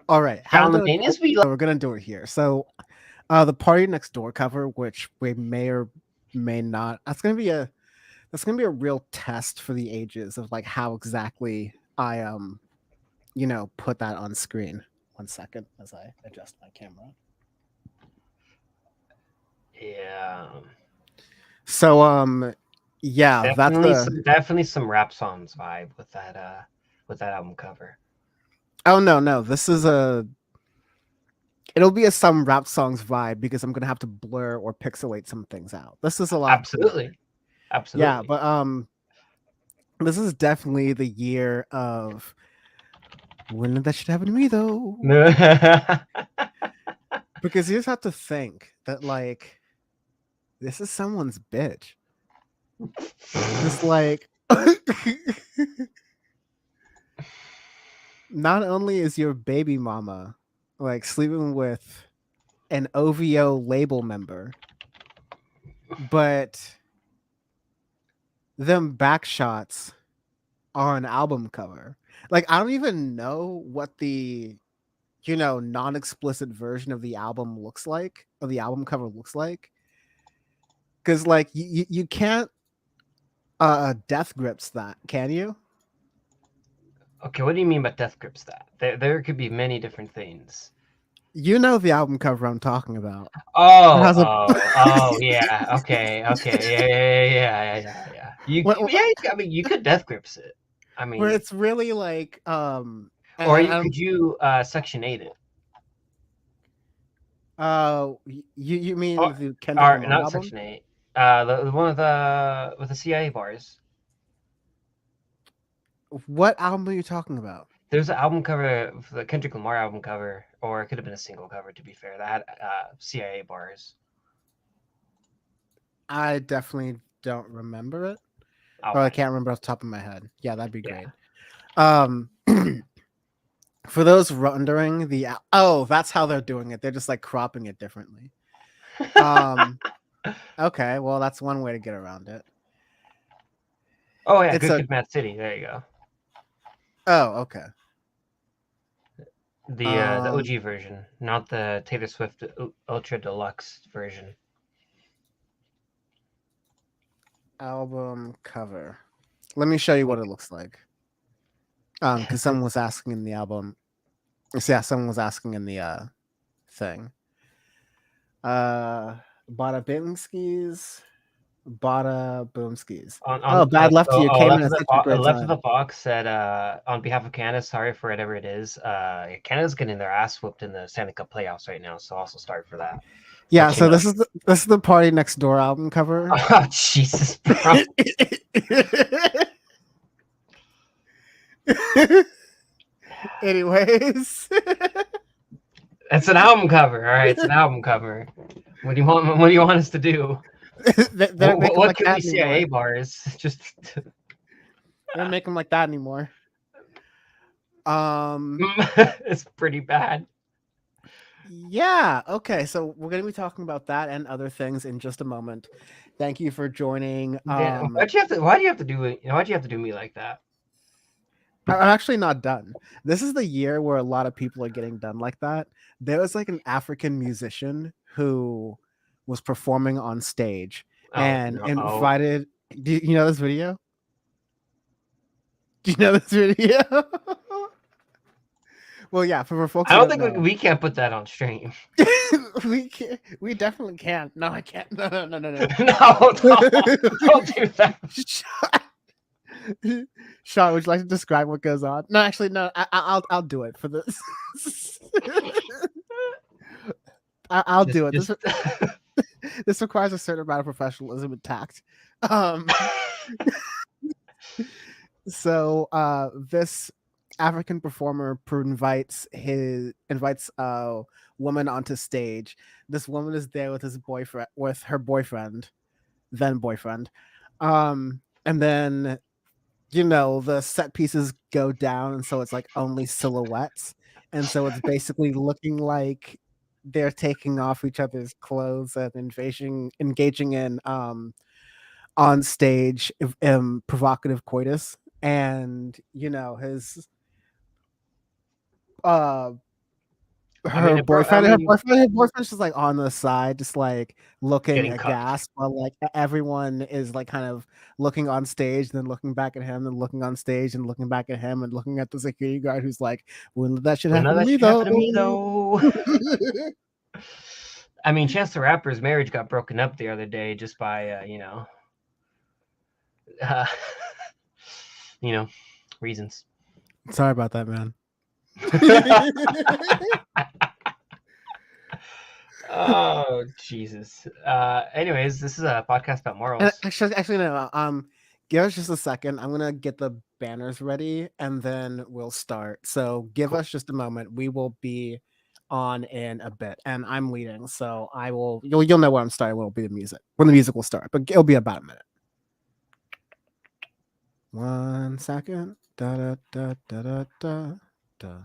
All right, Down the main is we. we're gonna do it here. So, the Party Next Door cover, which we may or may not, that's gonna be a real test for the ages of like how exactly I put that on screen. One second as I adjust my camera. Yeah, So yeah, that's a definitely some rap songs vibe with that album cover. oh no, this is a it'll be a some rap songs vibe because I'm gonna have to blur or pixelate some things out. This is a lot cooler. Absolutely, Yeah, absolutely. but this is definitely the year of when did that shit happen to me though? Because you just have to think that like this is someone's bitch. Just like not only is your baby mama like sleeping with an OVO label member, but them back shots are an album cover. Like I don't even know what the non-explicit version of the album looks like, or the album cover looks like. Cause like you can't death grips that, can you? Okay, what do you mean by death grips that? There could be many different things. You know the album cover I'm talking about. It Oh, has a yeah. Okay, okay, yeah. where, Yeah. I mean, you could death grips it. I where mean, it's really like or and could you Section 8 it? you mean Or, the Kendrick Lamar not album? Section 8. The one with the CIA bars. What album are you talking about? There's an album cover, the Kendrick Lamar album cover, or it could have been a single cover. To be fair, that had CIA bars. I definitely don't remember it. I'll Or I find can't it. remember off the top of my head. Yeah, that'd be Yeah. great. Um for those wondering, that's how they're doing it. They're just like cropping it differently. Um okay, well that's one way to get around it. Oh yeah, It's Good a Kid, Mad City. There you go. oh, okay. The Um OG version, not the Taylor Swift Ultra Deluxe version. album cover. Let me show you what it looks like. Because someone was asking in the album. Yeah, someone was asking in the thing. Bada Bimskis, Bada Boomskis. Oh, bad left to you came in at such a great Left of the time. box said, on behalf of Canada, sorry for whatever it is. Canada's getting their ass whooped in the Stanley Cup playoffs right now, so also start for that. Yeah, Let you so know. this is the Party Next Door album cover. Oh Jesus, bro! Anyways, It's an album cover. All right, it's an album cover. What do you want? What do you want us to do? they don't make them What like can we that CIA anymore. bars? Just They don't make them like that anymore. Um, it's pretty bad. yeah. Okay, so we're gonna be talking about that and other things in just a moment. Thank you for joining. Damn, why'd you have to? Why do you have to do it? Why'd you have to do me like that? I'm actually not done. This is the year where a lot of people are getting done like that. There was like an African musician who was performing on stage Oh and no! Oh, invited. Do you know this video? Do you know this video? Well, yeah. For folks I who don't don't think know, we can't put that on stream. we can, we definitely can. No, I can't. No. No, don't do that. Sean, would you like to describe what goes on? No, actually, no. I'll do it for this. I'll do it. Just This requires a certain amount of professionalism and tact. Um, so this African performer invites a woman onto stage. This woman is there with her boyfriend, then boyfriend. And then the set pieces go down, and so it's like only silhouettes, and so it's basically looking like they're taking off each other's clothes and engaging in on stage provocative coitus. And his uh I mean, her boyfriend's just like on the side, just like looking getting cucked. aghast, while like everyone is like kind of looking on stage, then looking back at him, and looking on stage, and looking back at him, and looking at the security guard who's like, "Wouldn't let that shit Well, none happen of to that me should happen to though." me though. I mean, Chance the Rapper's marriage got broken up the other day just by uh, you know, reasons. Sorry about that, man. Oh Jesus. Anyways, this is a podcast about morals. Actually, no. Give us just a second. I'm gonna get the banners ready, and then we'll start. So give Cool. us just a moment. We will be on in a bit, and I'm leading, so I will. You'll know where I'm starting. Will be the music when the music will start, but it'll be about a minute. 1 second. Da da da da da da da.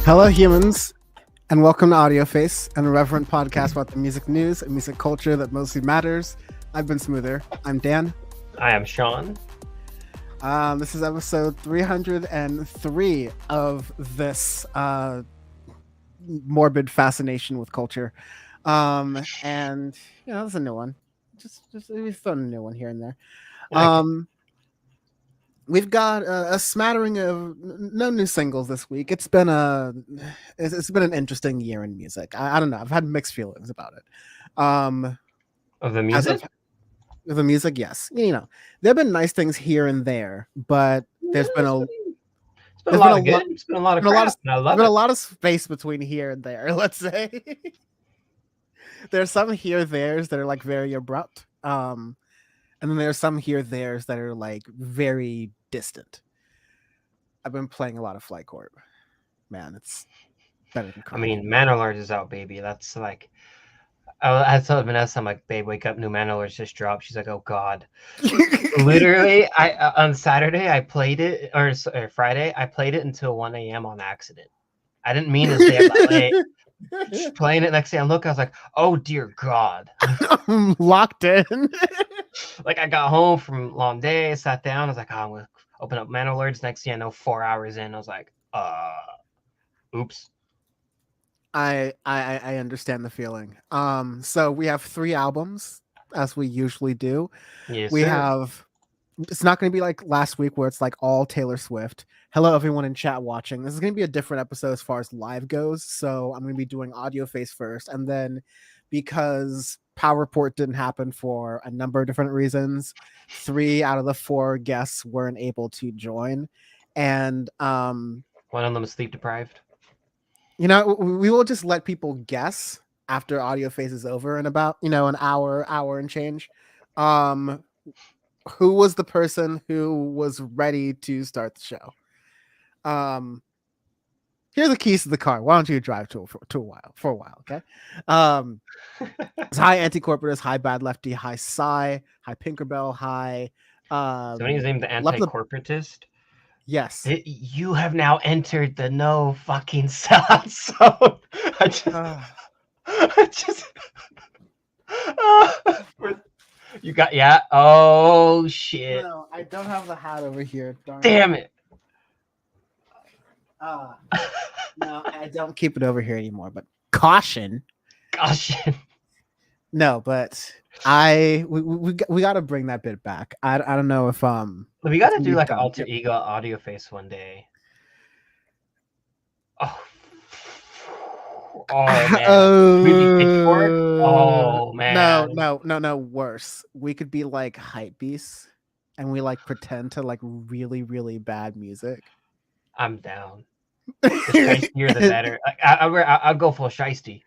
Hello, humans, and welcome to Audio Face, an irreverent podcast about the music news and music culture that mostly matters. I've been Smoother. I'm Dan. I am Sean. This is episode 303 of this morbid fascination with culture. And that's a new one. Just we've thrown a new one here and there. We've got a smattering of no new singles this week. It's been an interesting year in music. I don't know. I've had mixed feelings about it. Of the music? The music, yes. There have been nice things here and there, but there's been a lot of good. It's been a lot of crap. And I love it. There's been a lot of space between here and there. Let's say there's some here there's that are like very abrupt. And then there's some here there's that are like very distant. I've been playing a lot of Flight Corp. Man, it's better than crap. I mean, Manolard is out, baby. That's like I told Vanessa, I'm like, babe, wake up, new Manolard just dropped. She's like, oh god. Literally, I on Saturday I played it, or Friday I played it until 1 a.m. on accident. I didn't mean to stay up that late. Just playing it next day, I look, I was like, oh dear god. I'm locked in. Like I got home from a long day, sat down, I was like, oh, I'm gonna open up Manolards. Next thing I know, 4 hours in, I was like, Uh, oops. I understand the feeling. So we have 3 albums, as we usually do. Yes, We sir. have it's not going to be like last week where it's like all Taylor Swift. Hello, everyone in chat watching. This is going to be a different episode as far as live goes. So I'm going to be doing audio face first. And then because Power Report didn't happen for a number of different reasons, 3 out of the 4 guests weren't able to join. And, One of them is sleep deprived. we will just let people guess after audio phase is over in about, an hour and change. Um, who was the person who was ready to start the show? Um, Here's the keys to the car. Why don't you drive for a while, okay? It's hi anti-corporatist, hi bad lefty, hi Psy, hi Pinkerbell, hi Somebody's named the left the anti-corporatist. yes. You have now entered the no fucking sellout zone. I just, I just, you got, yeah. Oh shit! No, I don't have the hat over here. Darn Damn it! No, I don't keep it over here anymore. But caution. Gosh, No, but we got to bring that bit back. I don't know if we got to do we've like an done. alter ego audio face one day. Oh, oh man, we'd be pitchfork. Oh man, No. Worse. We could be like hype beasts, and we like pretend to like really, really bad music. I'm down. The shyistier, the better. I'll go full shiesty.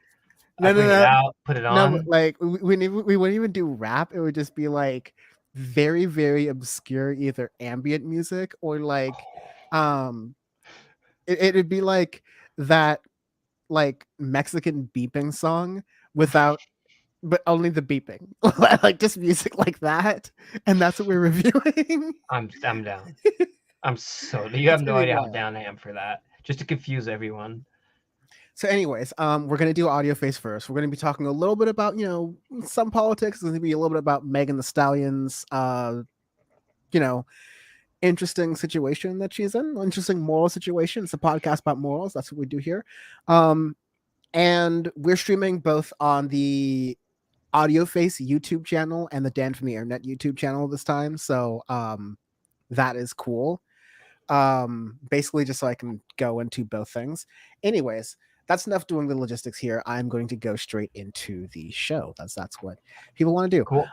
I bring it out, put it No. on. Like we wouldn't even do rap. It would just be like very, very obscure, either ambient music or like, um, it'd be like that like Mexican beeping song without but only the beeping. Like just music like that. And that's what we're reviewing. I'm down. I'm so. You have It's no gonna be idea how wild. down I am for that. Just to confuse everyone. So, anyways, we're gonna do audio face first. We're gonna be talking a little bit about, some politics. There's gonna be a little bit about Megan the Stallion's you know, interesting situation that she's in, interesting moral situation. It's a podcast about morals. That's what we do here. And we're streaming both on the Audio Face YouTube channel and the Dan from the Internet YouTube channel this time. So that is cool. Basically just so I can go into both things. Anyways, that's enough doing the logistics here. I'm going to go straight into the show. That's what people want to do. Cool.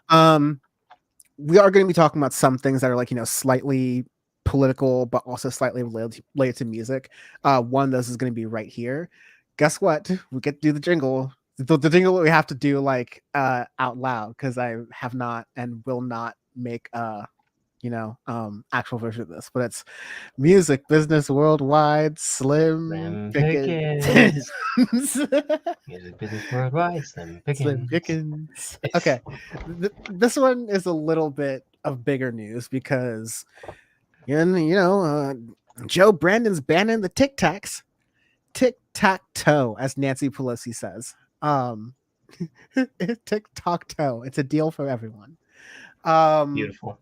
We are going to be talking about some things that are like, slightly political, but also slightly related to music. One of those is going to be right here. Guess what? We get to do the jingle. The jingle that we have to do like out loud because I have not and will not make actual version of this, but it's music business worldwide, slim Slim pickings. Music business worldwide, Slim Pickens. Slim pickings. Okay, this one is a little bit of bigger news because Joe Brandon's banning the tic tac toe, as Nancy Pelosi says. Tic tac toe. It's a deal for everyone. Beautiful.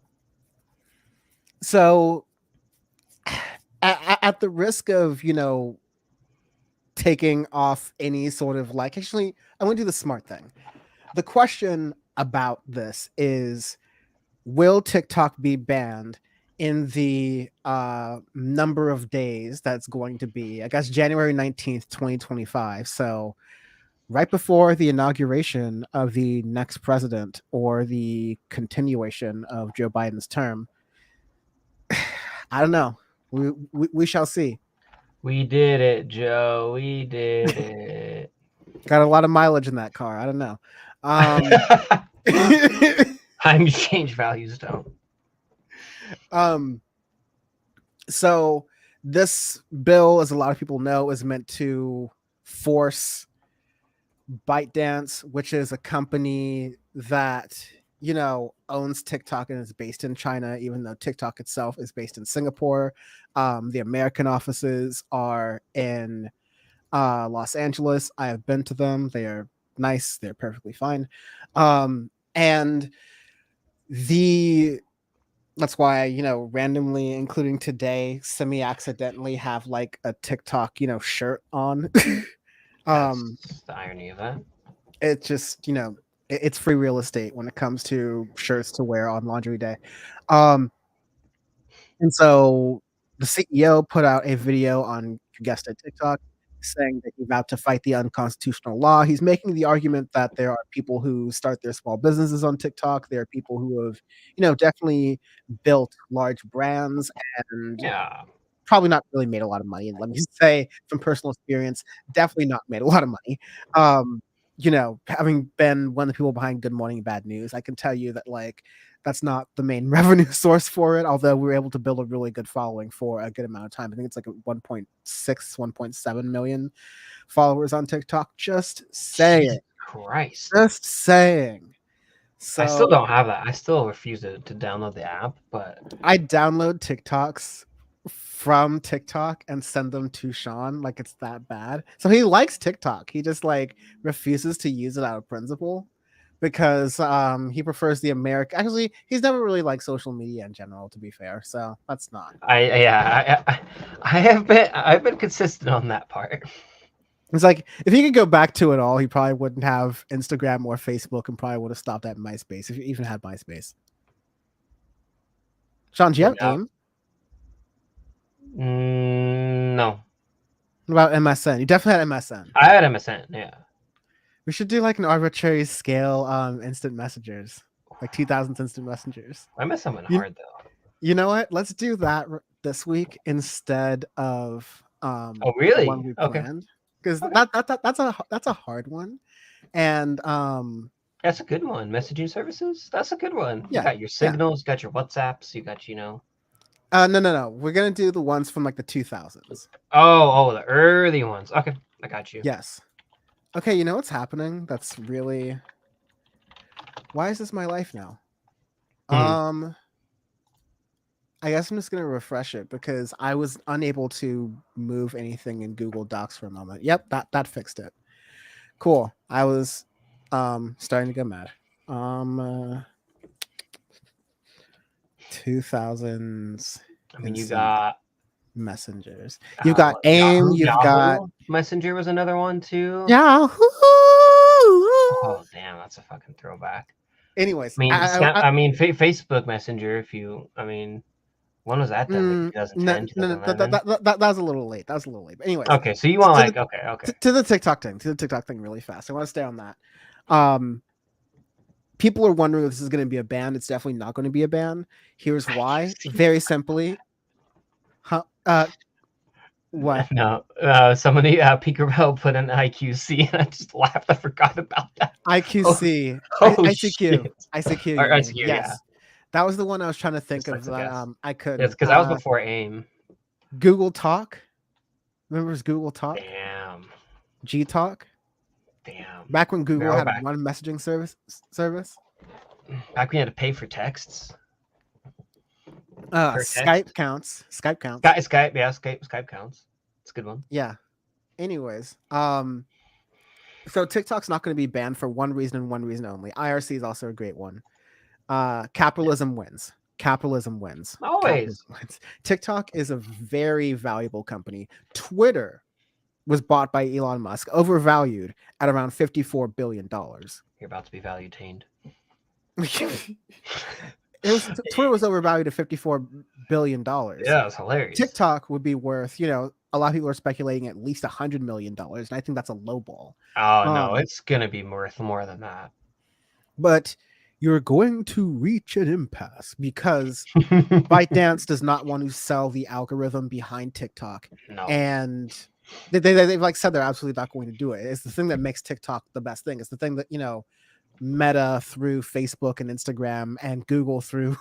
So at the risk of taking off any sort of like, actually I want to do the smart thing. The question about this is, will TikTok be banned in the number of days that's going to be, I guess, January 19th 2025, so right before the inauguration of the next president or the continuation of Joe Biden's term. I don't know. We shall see. We did it, Joe. We did it. Got a lot of mileage in that car. I don't know. Time exchange values don't. So this bill, as a lot of people know, is meant to force ByteDance, which is a company that owns TikTok and is based in China, even though TikTok itself is based in Singapore. The American offices are in Los Angeles. I have been to them. They are nice. They're perfectly fine. And the That's why, randomly, including today, semi-accidentally have like a TikTok, shirt on. um, That's the irony of that. it's just, it's free real estate when it comes to shirts to wear on laundry day. Um, and so the CEO put out a video on, you guessed it, TikTok, saying that he's about to fight the unconstitutional law. He's making the argument that there are people who start their small businesses on TikTok. There are people who have, definitely built large brands and Yeah. probably not really made a lot of money. And let me say from personal experience, definitely not made a lot of money. Um, having been one of the people behind Good Morning Bad News, I can tell you that like that's not the main revenue source for it, although we were able to build a really good following for a good amount of time. I think it's like 1.6, 1.7 million followers on TikTok. Just saying. Jesus Christ. Just saying. I still So don't have that. I still refuse to download the app, but I download TikToks from TikTok and send them to Sean. Like it's that bad. So he likes TikTok. He just like refuses to use it out of principle because he prefers the American. Actually, he's never really liked social media in general, to be fair. So that's not. I've been consistent on that part. It's like if he could go back to it all, he probably wouldn't have Instagram or Facebook, and probably would have stopped at MySpace if he even had MySpace. Sean, do you But have now, AIM? no, What about MSN? You definitely had MSN. I had MSN. Yeah, We should do like an arbitrary scale instant messengers, like 2000s instant messengers. MSN went You hard though. you know what? Let's do that this week instead of Oh the one really? we Okay, planned, because okay. that's a hard one. And That's a good one. Messaging services. That's a good one. You yeah, got your yeah. signals, you got your WhatsApps, you got No. We're gonna do the ones from like the 2000s. the early ones. Okay, I got you. Yes. Okay, you know what's happening? That's really, why is this my life now? Hmm. Um I guess I'm just gonna refresh it because I was unable to move anything in Google Docs for a moment. Yep, that fixed it. Cool. I was starting to get mad. Um 2000s I mean, you instant got messengers. You've got AIM, Yahoo. you've got Yahoo Messenger was another one too. Yahoo. Oh damn, that's a fucking throwback. Anyways, I mean, I mean, Facebook Messenger. If you, I mean, when was that done? Like No, 2010, no, no, 2011. that was a little late. That was a little late. But anyways, Okay, so you want to the like okay. to the TikTok thing really fast. I want to stay on that. Um, People are wondering if this is going to be a ban. It's definitely not going to be a ban. Here's why. IQC. Very simply. Huh, what? No, somebody Peekerbell put an IQC, and I just laughed. I forgot about that. Oh, IQC. oh ICQ. shit. ICQ, Or you mean. ICQ, yeah. Yes. That was the one I was trying to think of that Dyslexic. I Yes, couldn't. because that was before AIM. Google Talk. Remember Google Talk? Damn. G Talk? Damn. Back when Google Remember had back one messaging service? back when you had to pay for texts per Skype text. counts. Skype counts. Skype, yeah, Skype counts. It's a good one. Yeah. Anyways, so TikTok's not going to be banned for one reason and one reason only. IRC is also a great one. Capitalism wins. Capitalism wins. Always. Capitalism wins. TikTok is a very valuable company. Twitter was bought by Elon Musk, overvalued at around $54 billion. You're about to be value tamed. Twitter was overvalued at $54 billion. Yeah, it's hilarious. TikTok would be worth, a lot of people are speculating at least $100 million, and I think that's a low ball. Oh no, it's gonna be worth more than that. But you're going to reach an impasse because ByteDance does not want to sell the algorithm behind TikTok. No. And they've like said they're absolutely not going to do it. It's the thing that makes TikTok the best thing. It's the thing that, Meta through Facebook and Instagram and Google through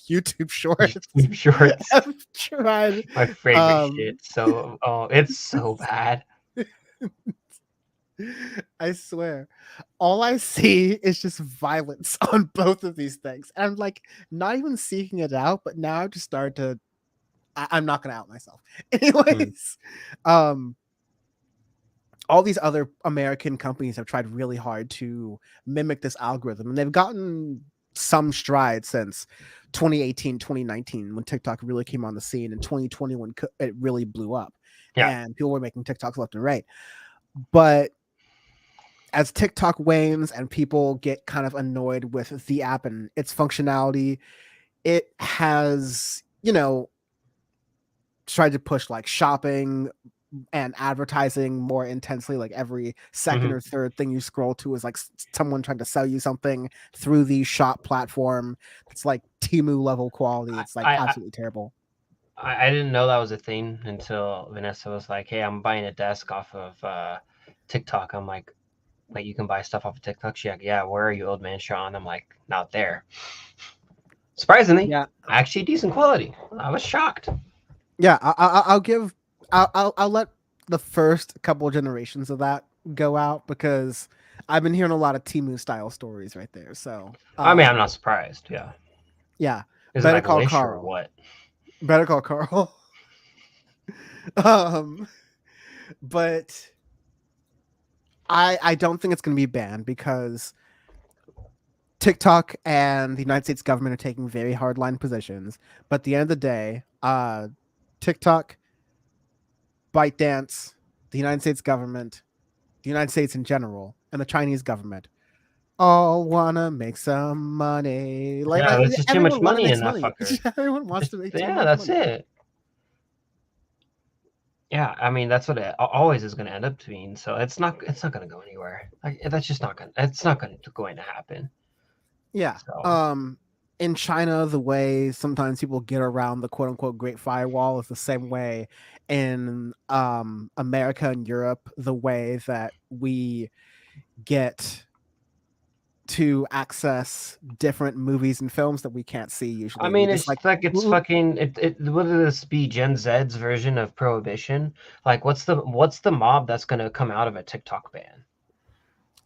YouTube Shorts. YouTube Shorts. I've tried. My favorite shit. So, it's so bad. I swear, all I see is just violence on both of these things. And I'm like, not even seeking it out, but now I've just started to. I'm not going to out myself. Anyways, all these other American companies have tried really hard to mimic this algorithm, and they've gotten some stride since 2018, 2019, when TikTok really came on the scene, and 2020 when it really blew up, Yeah. and people were making TikToks left and right. But as TikTok wanes and people get kind of annoyed with the app and its functionality, it has, tried to push like shopping and advertising more intensely. Like every second Mhm. or third thing you scroll to is like someone trying to sell you something through the shop platform. It's like Temu level quality. It's like I I absolutely terrible. I didn't know that was a thing until Vanessa was like, "Hey, I'm buying a desk off of TikTok." I'm like, "Wait, you can buy stuff off of TikTok?" She's like, "Yeah, where are you, old man Sean?" I'm like, "Not there." Surprisingly, Yeah, actually decent quality. I was shocked. yeah. I'll give. I'll let the first couple of generations of that go out, because I've been hearing a lot of Temu style stories right there. So, I mean, I'm not surprised. Yeah. yeah. Is it Better like Call Wish or Carl. what? Better Call Carl. um, but I don't think it's going to be banned, because TikTok and the United States government are taking very hardline positions. But at the end of the day, TikTok, ByteDance, the United States government, the United States in general, and the Chinese government all wanna make some money. Yeah, Like there's just too much everyone money in makes that money. fucker. Everyone wants to make too Yeah, much that's money. it. Yeah, I mean that's what it always is going to end up being. So it's not going to go anywhere. Like, that's just not going. It's not going to happen. Yeah. So In China, the way sometimes people get around the quote unquote Great Firewall is the same way in America and Europe, the way that we get to access different movies and films that we can't see I usually. We mean, just like, it's like it's fucking. Would this be Gen Z's version of prohibition? Like, what's the mob that's going to come out of a TikTok ban?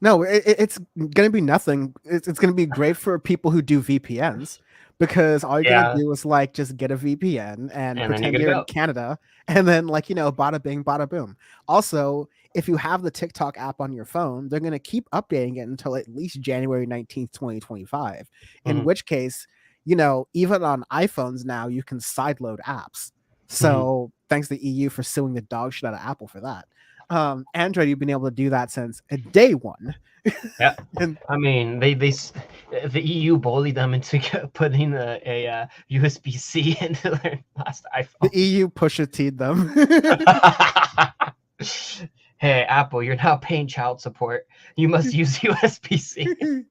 no, it's going to be nothing. It's going to be great for people who do VPNs, because all you're going to Yeah, do is like just get a VPN and and then you're pretend gonna you're in go. Canada, and then like, bada bing, bada boom. Also, if you have the TikTok app on your phone, they're going to keep updating it until at least January 19th, 2025. In Hmm. which case, even on iPhones now, you can sideload apps. Hmm. So thanks to the EU for suing the dog shit out of Apple for that. Android, you've been able to do that since day one. Yeah, And I mean the EU bullied them into putting a USB-C into their last the iPhone. EU pusha T'd them. Hey, Apple, you're now paying child support. You must use USB-C.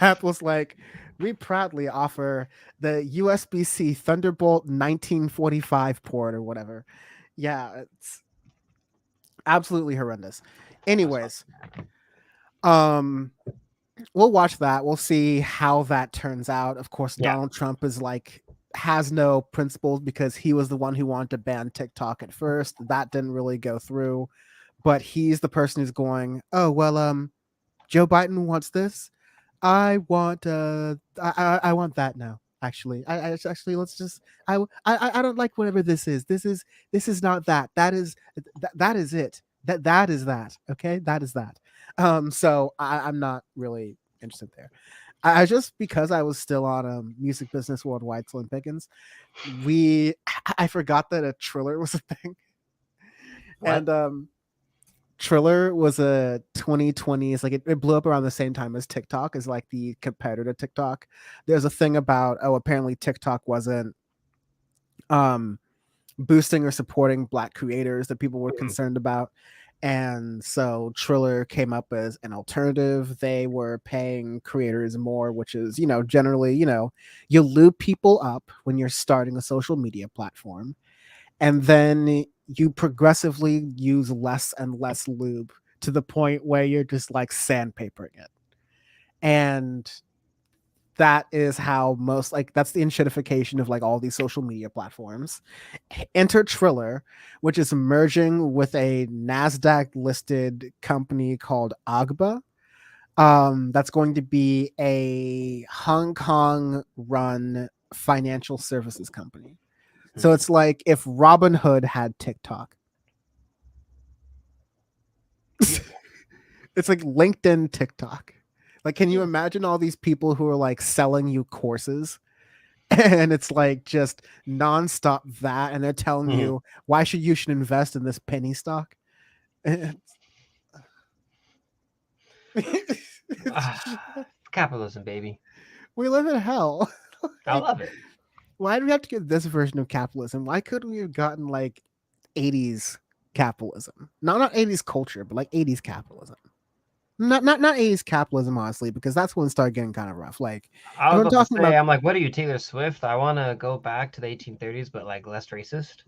Apple's like, we proudly offer the USB-C Thunderbolt 1945 port or whatever. Yeah, it's absolutely horrendous. Anyways, um, we'll watch that. We'll see how that turns out. Of course, Yeah. Donald Trump is like, has no principles, because he was the one who wanted to ban TikTok at first. That didn't really go through, but he's the person who's going, oh well, Joe Biden wants this. I want that now. Actually, I actually, let's just, I don't like whatever this is. This is not that. That is it. That is that. Okay, that is that. So I'm not really interested there. I just, because I was still on Music Business Worldwide, Slim Pickens, I forgot that a Triller was a thing, What? and Triller was a 2020s, like it blew up around the same time as TikTok, as like the competitor to TikTok. There's a thing about, oh, apparently TikTok wasn't um boosting or supporting black creators that people were Mhm. concerned about. And so Triller came up as an alternative. They were paying creators more, which is, generally, you lube people up when you're starting a social media platform, and then you progressively use less and less lube to the point where you're just like sandpapering it. And that is how most, like, that's the enshittification of like all these social media platforms. Enter Triller, which is merging with a NASDAQ listed company called Agba. That's going to be a Hong Kong run financial services company. So it's like if Robinhood had TikTok. It's like LinkedIn TikTok. Like, can you imagine all these people who are like selling you courses and it's like just nonstop that, and they're telling Mhm. you why you should invest in this penny stock? Capitalism, baby. We live in hell. I Like, love it. why do we have to get this version of capitalism? Why couldn't we have gotten like 80s capitalism? Not 80s culture, but like 80s capitalism. Not 80s capitalism, honestly, because that's when it started getting kind of rough. Like, I if was I'm about to talking say, about, I'm like, what are you, Taylor Swift? I want to go back to the 1830s, but like less racist.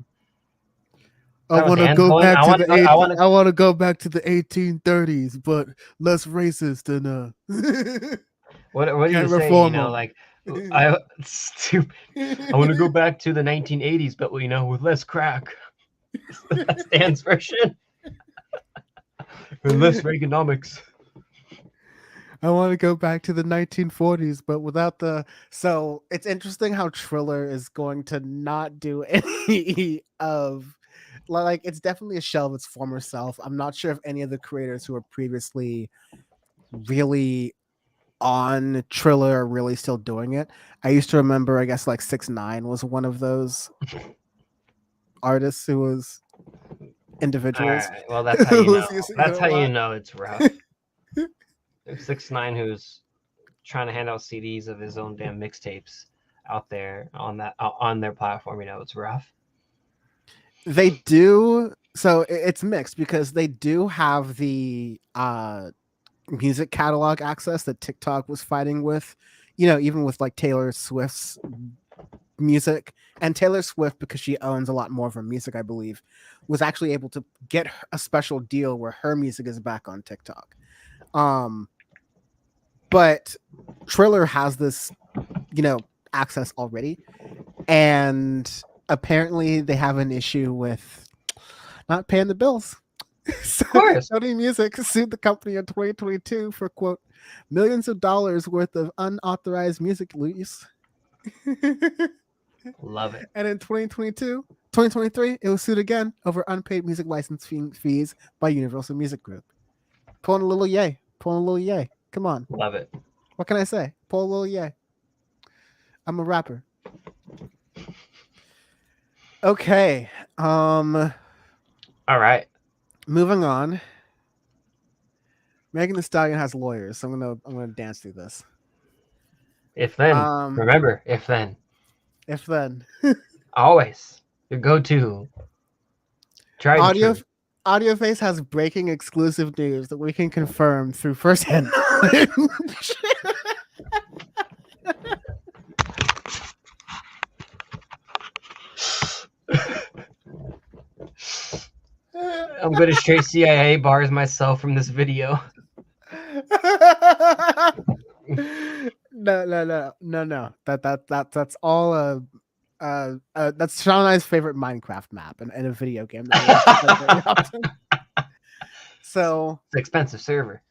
Is I that what want to Dan's go going? back I to want the to go. I want to. I want to go back to the 1830s, but less racist and What do you can't say? You reform know, them. like I stupid. I want to go back to the 1980s, but with less crack. That's Dan's version. And less Reaganomics. I want to go back to the 1940s, but without the. So it's interesting how Triller is going to not do any of. Like, it's definitely a shell of its former self. I'm not sure if any of the creators who were previously really on Triller are really still doing it. I used to remember, I guess, like 6ix9ine was one of those artists who was All individuals right. Well, that's how who you know. was using it That's a how you lot. know it's rough. If 6ix9ine, who's trying to hand out CDs of his own damn mixtapes out there on their platform, it's rough. They do. So it's mixed because they do have the music catalog access that TikTok was fighting with, even with like Taylor Swift's music. And Taylor Swift, because she owns a lot more of her music, I believe, was actually able to get a special deal where her music is back on TikTok. But Triller has this, access already, and apparently they have an issue with not paying the bills. So Of course. Sony Music sued the company in 2022 for, quote, millions of dollars worth of unauthorized music use. Love it. And in 2023, it was sued again over unpaid music licensing fees by Universal Music Group. Pulling a little yay. Pulling a little yay. Come on. Love it. What can I say? Pull a little yay. I'm a rapper. Okay. All right. Moving on. Megan Thee Stallion has lawyers, so I'm gonna dance through this. If then. Um, Remember, if then. if then. Always. Your go-to. Tried and Audio true. AudioFace has breaking exclusive news that we can confirm through firsthand knowledge. I'm going to straight CIA bars myself from this video. No. That's all. That's Sean and I's favorite Minecraft map in a video game. So It's an expensive server.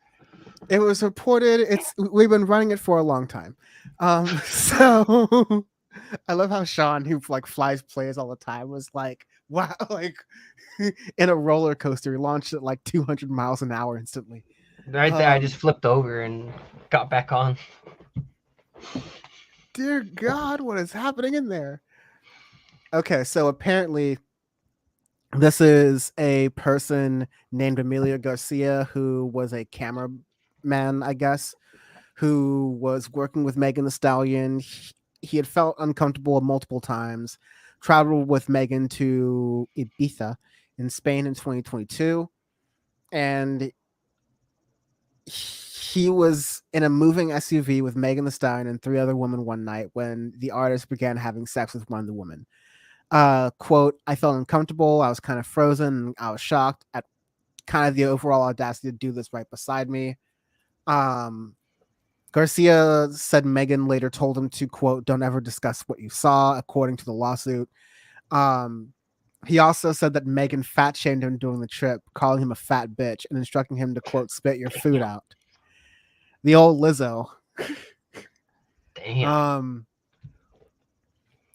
it was reported. We've been running it for a long time. So I love how Sean, who like flies plays all the time, was like, wow, like in a roller coaster, he launched at like 200 miles an hour instantly. Right there, I just flipped over and got back on. Dear God, what is happening in there? Okay, so apparently this is a person named Emilio Garcia who was a cameraman, I guess, who was working with Megan Thee Stallion. He had felt uncomfortable multiple times, traveled with Megan to Ibiza in Spain in 2022, and he was in a moving SUV with Megan Thee Stallion and 3 other women one night when the artist began having sex with one of the women. Quote, I felt uncomfortable. I was kind of frozen. I was shocked at kind of the overall audacity to do this right beside me. Garcia said Megan later told him to, quote, don't ever discuss what you saw, according to the lawsuit. He also said that Megan fat shamed him during the trip, calling him a fat bitch and instructing him to, quote, spit your food out. The old Lizzo. Damn.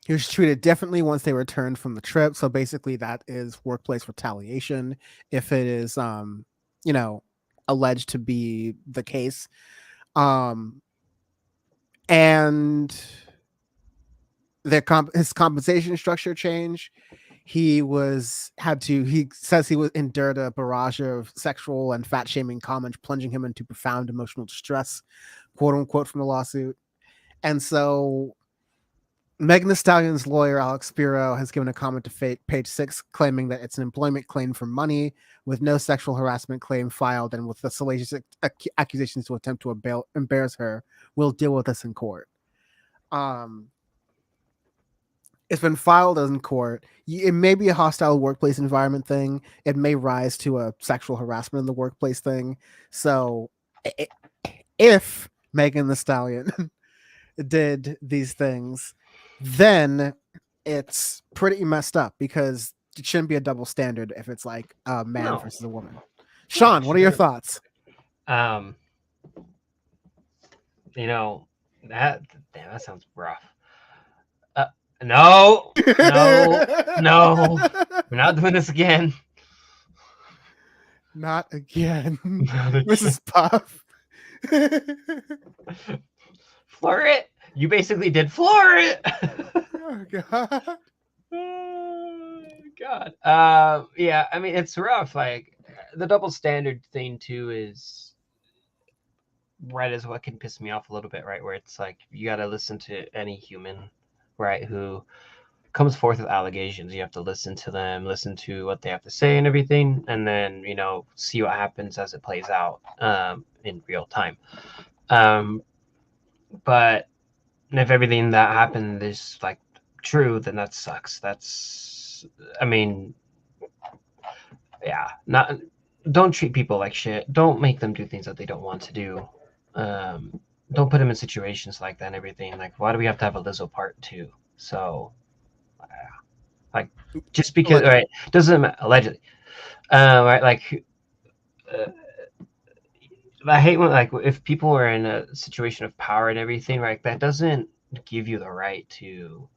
He was treated differently once they returned from the trip. So basically that is workplace retaliation if it is, alleged to be the case. Um, and his compensation structure changed. He says he was endured a barrage of sexual and fat shaming comments, plunging him into profound emotional distress, quote unquote, from the lawsuit. And so Megan Thee Stallion's lawyer, Alex Spiro, has given a comment to Page Six, claiming that it's an employment claim for money with no sexual harassment claim filed, and with the salacious accusations to attempt to embarrass her, we'll deal with this in court. It's been filed in court. It may be a hostile workplace environment thing. It may rise to a sexual harassment in the workplace thing. So, if Megan Thee Stallion did these things, then it's pretty messed up because it shouldn't be a double standard if it's like a man No, versus a woman. no, Sean, it what are your shouldn't. thoughts? You know, that sounds rough. No, no, no. We're not doing this again. Not again, Not again. Mrs. Puff. Floor it. You basically did floor it. Oh God. Oh, God. Yeah, I mean, it's rough. Like, the double standard thing, too, is right is what can piss me off a little bit, right? Where it's like, you got to listen to any human, right, who comes forth with allegations. You have to listen to them, listen to what they have to say and everything, and then, see what happens as it plays out in real time. But if everything that happened is like true, then that sucks. I mean, yeah, don't treat people like shit. Don't make them do things that they don't want to do. Don't put them in situations like that and everything. Like, why do we have to have a Lizzo part 2? So, like, just because, Allegedly. right? Doesn't allegedly, right? Like, I hate when, like, if people are in a situation of power and everything, right? That doesn't give you the right to,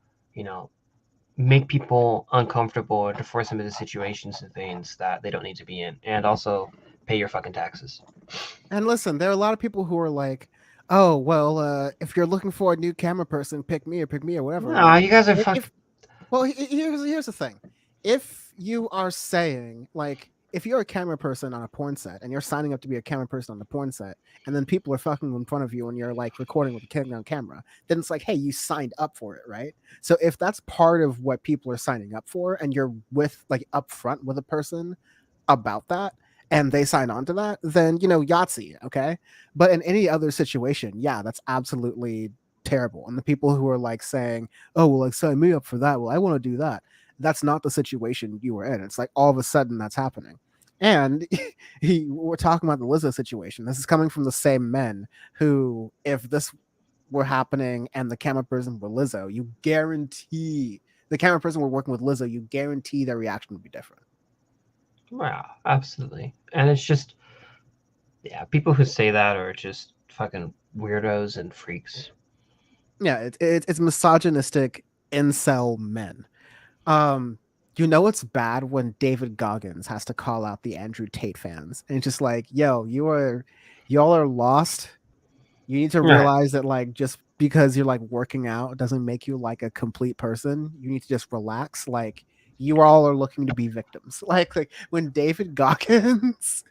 make people uncomfortable or to force them into situations and things that they don't need to be in, and also pay your fucking taxes. And listen, there are a lot of people who are like, "Oh, well, if you're looking for a new camera person, pick me or whatever." No, Like, you guys are if well, here's the thing: if you are saying like, if you're a camera person on a porn set and you're signing up to be a camera person on the porn set, and then people are fucking in front of you and you're like recording with a camera, then it's like, hey, you signed up for it, right? So if that's part of what people are signing up for, and you're with like upfront with a person about that, and they sign on to that, then Yahtzee, okay? But in any other situation, yeah, that's absolutely terrible. And the people who are like saying, "Oh, well, like sign me up for that. Well, I want to do that." That's not the situation you were in. It's like all of a sudden that's happening. And we're talking about the Lizzo situation. This is coming from the same men who, if this were happening and the camera person were Lizzo, you guarantee the camera person were working with Lizzo, you guarantee their reaction would be different. Wow, absolutely. And it's just, yeah, people who say that are just fucking weirdos and freaks. Yeah, it's misogynistic incel men. Um, it's bad when David Goggins has to call out the Andrew Tate fans, and it's just like, yo, y'all are lost. You need to Right. realize that like just because you're like working out doesn't make you like a complete person. You need to just relax. Like you all are looking to be victims. Like when David Goggins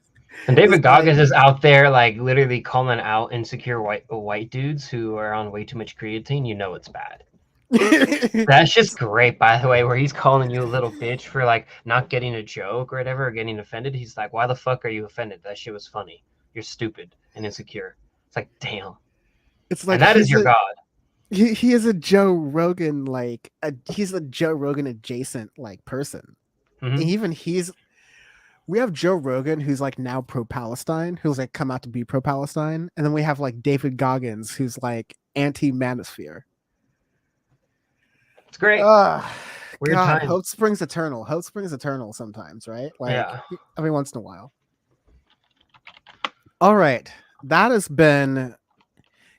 And is David like, Goggins is out there, like, literally calling out insecure white dudes who are on way too much creatine. You know it's bad. That's just great, by the way, where he's calling you a little bitch for like not getting a joke or whatever, or getting offended. He's like, "Why the fuck are you offended? That shit was funny. You're stupid and insecure." It's like, damn. it's And like that is your god. he is a Joe Rogan he's a Joe Rogan adjacent like person. Mm-hmm. Even we have Joe Rogan who's like now pro Palestine, who's like come out to be pro Palestine, and then we have like David Goggins who's like anti manosphere. It's great. Ah, Weird God, times. hope springs eternal. Hope springs eternal sometimes, right? Like Yeah. every once in a while. All right, that has been.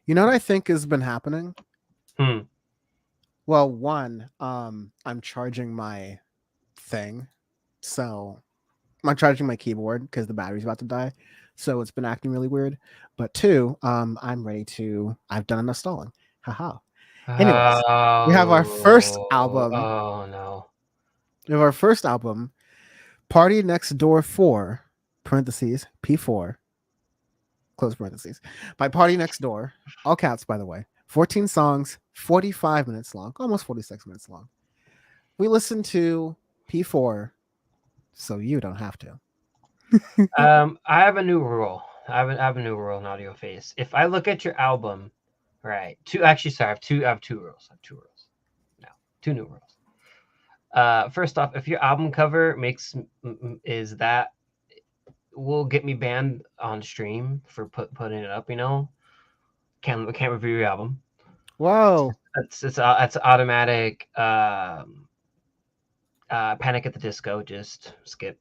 You know what I think has been happening? Hmm. Well, one, I'm charging my thing, so I'm charging my keyboard because the battery's about to die. so it's been acting really weird. But two, I've done enough stalling. Haha. Anyways, we have our first Oh, album. oh no. We have our first album, Party Next Door 4, parentheses, P4, close parentheses, by Party Next Door, all caps, by the way. 14 songs, 45 minutes long, almost 46 minutes long. We listened to P4, so you don't have to. I have a new rule. I have a new rule in Audio Face. If I look at your album, right? Two actually, sorry, I have two rules. I have two rules. No, two new rules. First off, if your album cover is that will get me banned on stream for putting it up, can't review your album. Whoa. It's automatic. Panic at the Disco, just skip.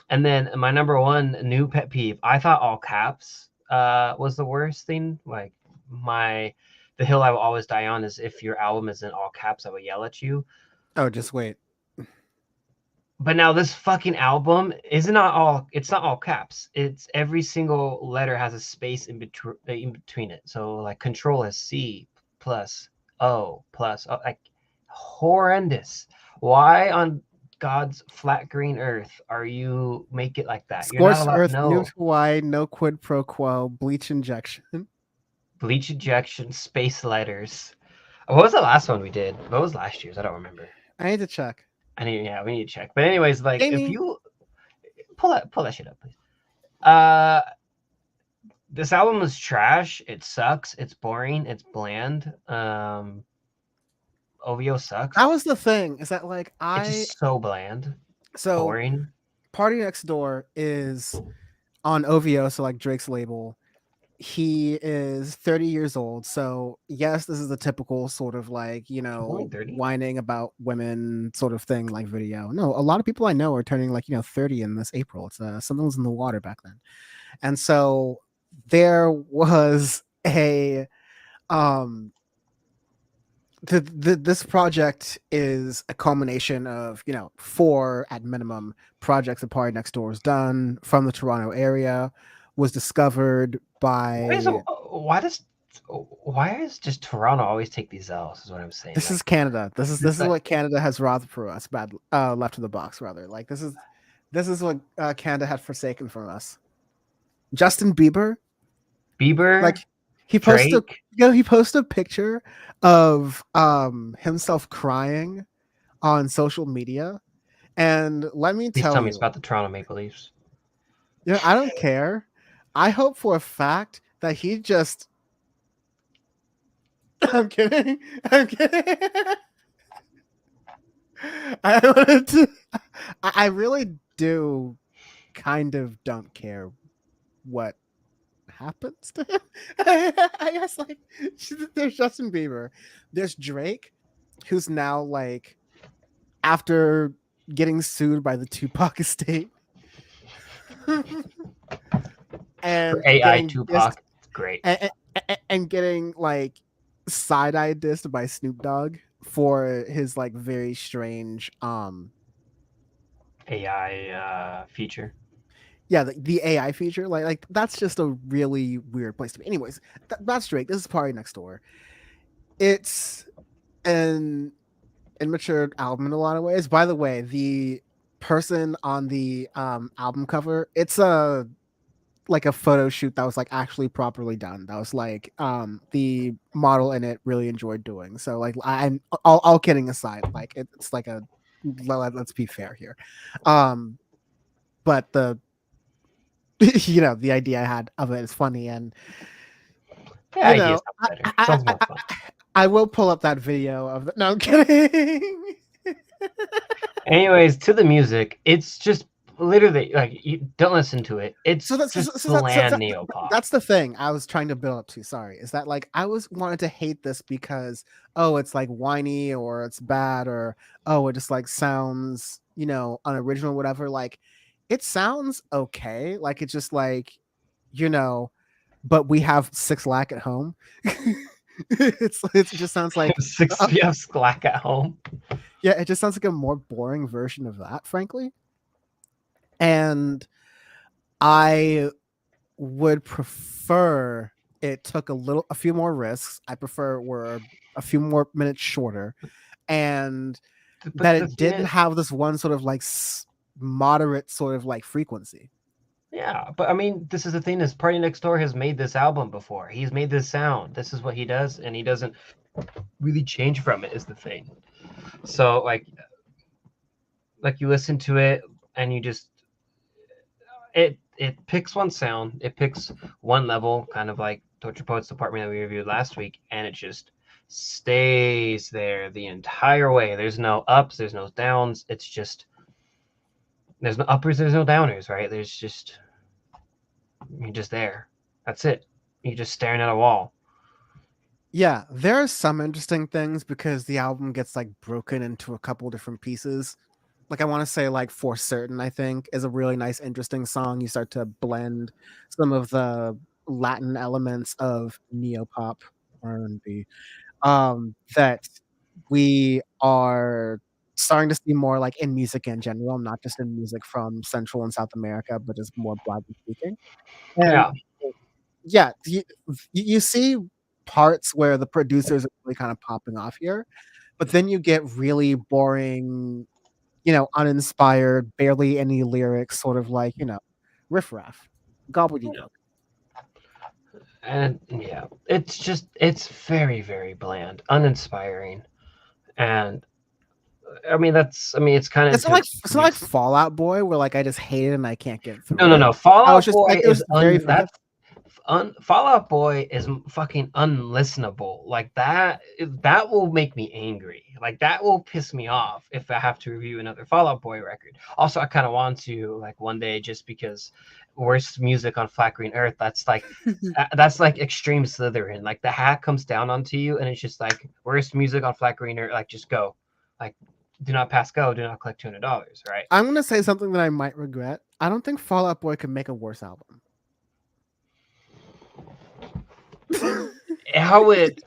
And then my number one new pet peeve, I thought all caps was the worst thing. Like the hill I will always die on is if your album is in all caps, I will yell at you. Oh, just wait. But now this fucking album it's not all caps. It's every single letter has a space in between it. So like control is C plus O plus O, like horrendous. Why on God's flat green earth are you make it like that? You're not Scorched allowed Earth, new no to Hawaii, no quid pro quo, bleach injection. bleach ejection space letters. What was the last one we did? What was last year's? I don't remember. I need to check. We need to check. But anyways, like if Amy. you pull that shit up, please. This album is trash. It sucks. It's boring. It's bland. OVO sucks. That was the thing. Is that like It's just so bland. So boring. Party Next Door is on OVO, so like Drake's label. He is 30 years old. So yes, this is the typical sort of like, whining about women sort of thing, like video. No, a lot of people I know are turning like, 30 in this April. It's something was in the water back then. And so there was a this project is a culmination of 4 at minimum projects that Party Next Door has done from the Toronto area. Was discovered by why does just Toronto always take these L's is what I'm saying. This is Canada. This is what Canada has wrought for us, left of the box rather. Like this is what Canada had forsaken from us. Justin Bieber, like he posted he posted a picture of himself crying on social media, and let me tell you, it's about the Toronto Maple Leafs. Yeah, I don't care. I hope for a fact that he just. I'm kidding. I really do kind of don't care what happens to him. I guess like there's Justin Bieber, there's Drake, who's now like after getting sued by the Tupac estate. And for AI Tupac, great. And getting like side-eye dissed by Snoop Dogg for his like very strange AI feature. Yeah, the AI feature, like that's just a really weird place to be. Anyways, that's Drake. This is Party Next Door. It's an immature album in a lot of ways. By the way, the person on the album cover, it's a photo shoot that was like actually properly done. That was like the model in it really enjoyed doing. So like I'm all kidding aside, like it's like a let's be fair here. But the the idea I had of it is funny, and I will pull up that video of the no I'm kidding. Anyways, to the music, it's just literally like you don't listen to it. It's bland neo-pop. That's the thing I was trying to build up to. Sorry, is that like I wanted to hate this because it's like whiny or it's bad or it just like sounds unoriginal, whatever. Like it sounds okay. Like it's just like but we have 6 lack at home. it just sounds like 6 we have slack at home. Yeah, it just sounds like a more boring version of that, frankly. And I would prefer it took a few more risks. I prefer were a few more minutes shorter, and But that the it thing didn't is, have this one sort of like moderate sort of like frequency. yeah, but I mean, this is the thing: is Party Next Door has made this album before. He's made this sound. This is what he does, and he doesn't really change from it. Is the thing. So like you listen to it, and you just it picks one sound, it picks one level, kind of like Torture Poets Department that we reviewed last week, and it just stays there the entire way. There's no ups, there's no downs. It's just there's no uppers, there's no downers, right? There's just you're just there. That's it. You're just staring at a wall. Yeah, there are some interesting things because the album gets like broken into a couple different pieces. Like I want to say like For Certain, I think, is a really nice interesting song. You start to blend some of the Latin elements of neopop R&B that we are starting to see more like in music in general, not just in music from Central and South America, but just more broadly speaking. And Yeah. yeah, you see parts where the producers are really kind of popping off here, but then you get really boring, uninspired, barely any lyrics, sort of like, riffraff, gobbledygook. And yeah, it's very, very bland, uninspiring. And I mean it's kind of into It's not like Fallout Boy where like I just hate it and I can't get no, through no, it. no. I was Fallout just like Boy it was is very forget. Fallout Boy is fucking unlistenable. Like that will make me angry. Like that will piss me off if I have to review another Fallout Boy record. Also, I kind of want to like one day just because worst music on Flat Green Earth. That's like extreme Slytherin. Like the hat comes down onto you and it's just like worst music on Flat Green Earth. Like just go. Like do not pass go. Do not collect $200. Right. I'm gonna say something that I might regret. I don't think Fallout Boy could make a worse album. How would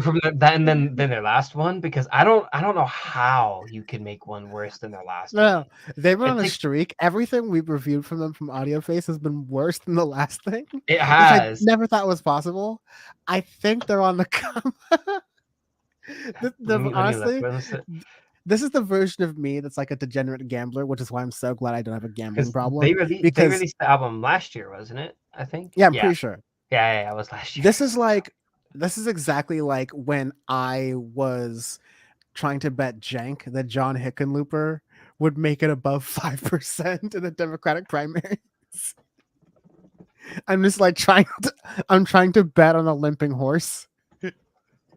from that and then their last one because I don't know how you can make one worse than their last one. No, they've been I on a think streak. Everything we've reviewed from them from Audio Face has been worse than the last thing, it which I has. never thought was possible. I think they're on the come. Let me look. Honestly, this is the version of me that's like a degenerate gambler, which is why I'm so glad I don't have a gambling Because problem. they Because released the album last year, wasn't it? I think. yeah, I'm Yeah, pretty sure yeah. It was last year. this is like this is exactly like when I was trying to bet jank that John Hickenlooper would make it above 5% in the Democratic primaries. I'm just like I'm trying to bet on a limping horse.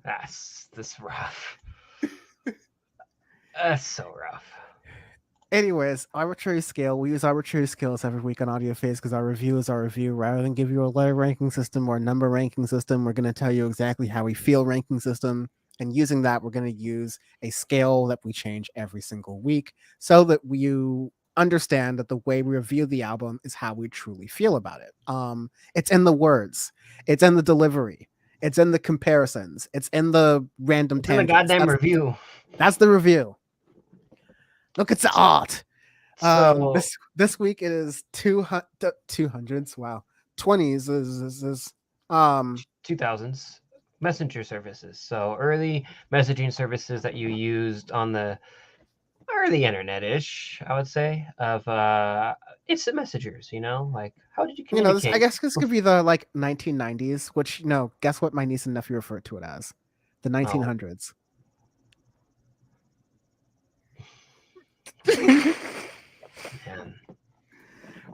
That's this rough. That's so rough. Anyways, arbitrary scale. We use arbitrary scales every week on Audio Phase because our review is our review. Rather than give you a letter ranking system or a number ranking system, we're going to tell you exactly how we feel ranking system. And using that, we're going to use a scale that we change every single week so that you understand that the way we review the album is how we truly feel about it. It's in the words, it's in the delivery, it's in the comparisons, it's in the random It's in the tangents. goddamn review. That's the review. Look, it's the art. So This week it is 200s. Wow, 20s is 2000s messenger services. So early messaging services that you used on the early internet-ish, I would say, of instant messengers. Like how did you this. I communicate? guess this could be the like 1990s, which guess what my niece and nephew referred to it as, the Oh, 1900s. man.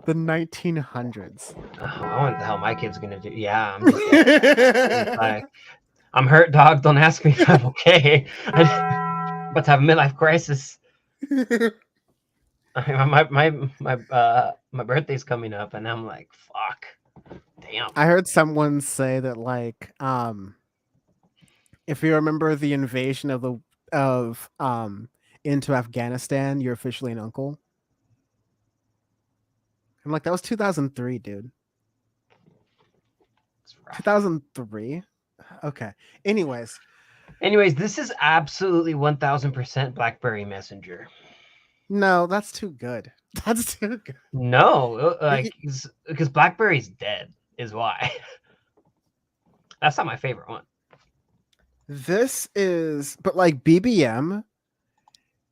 The 1900s. Oh, I wonder what the hell my kid's gonna do. Yeah, I'm just like, I'm hurt, dog. Don't ask me if I'm okay. I'm about to have a midlife crisis. My birthday's coming up, and I'm like, fuck, damn. I heard someone say that like if you remember the invasion of into Afghanistan, you're officially an uncle. I'm like, that was 2003, dude. 2003. Okay. Anyways, This is absolutely 1000% BlackBerry Messenger. no, that's too good. That's too good. No, Y- like because BlackBerry's dead is why. That's not my favorite one. This is, but like BBM,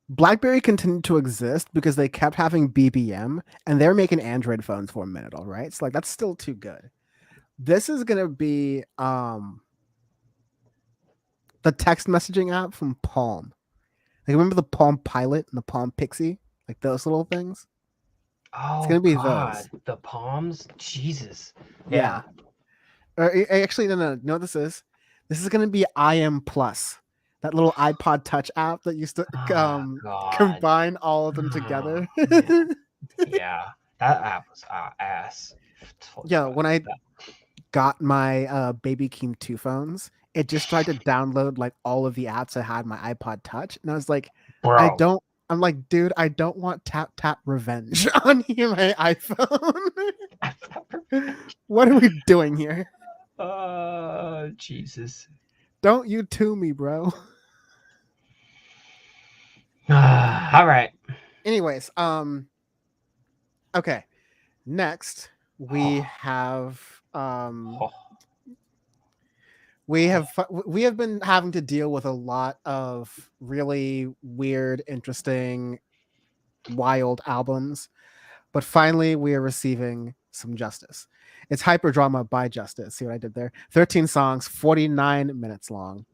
BlackBerry continued to exist because they kept having BBM and they're making Android phones for a minute, all right? So like that's still too good. This is gonna be the text messaging app from Palm. Like remember the Palm Pilot and the Palm Pixie? Like those little things? It's Oh gonna be God, those. the palms, Jesus. Yeah. Yeah. Or actually, no, no, no. This is. This is gonna be IM Plus, that little iPod Touch app that used to Oh God. combine all of them Oh, together. man. Yeah, that app was ass. Totally Yeah, forgot when I about got my Baby Keem 2 phones, it just tried to download like all of the apps I had my iPod Touch, and I was like, that. I Bro. don't. I'm like, dude, I don't want tap tap revenge on my iPhone. What are we doing here? Jesus. Don't you to me, bro. All right. Anyways, okay. Next, we Oh, have oh, we oh. have we have been having to deal with a lot of really weird, interesting, wild albums, but finally we are receiving some justice. It's hyper drama by Justice. See what I did there? 13 songs, 49 minutes long.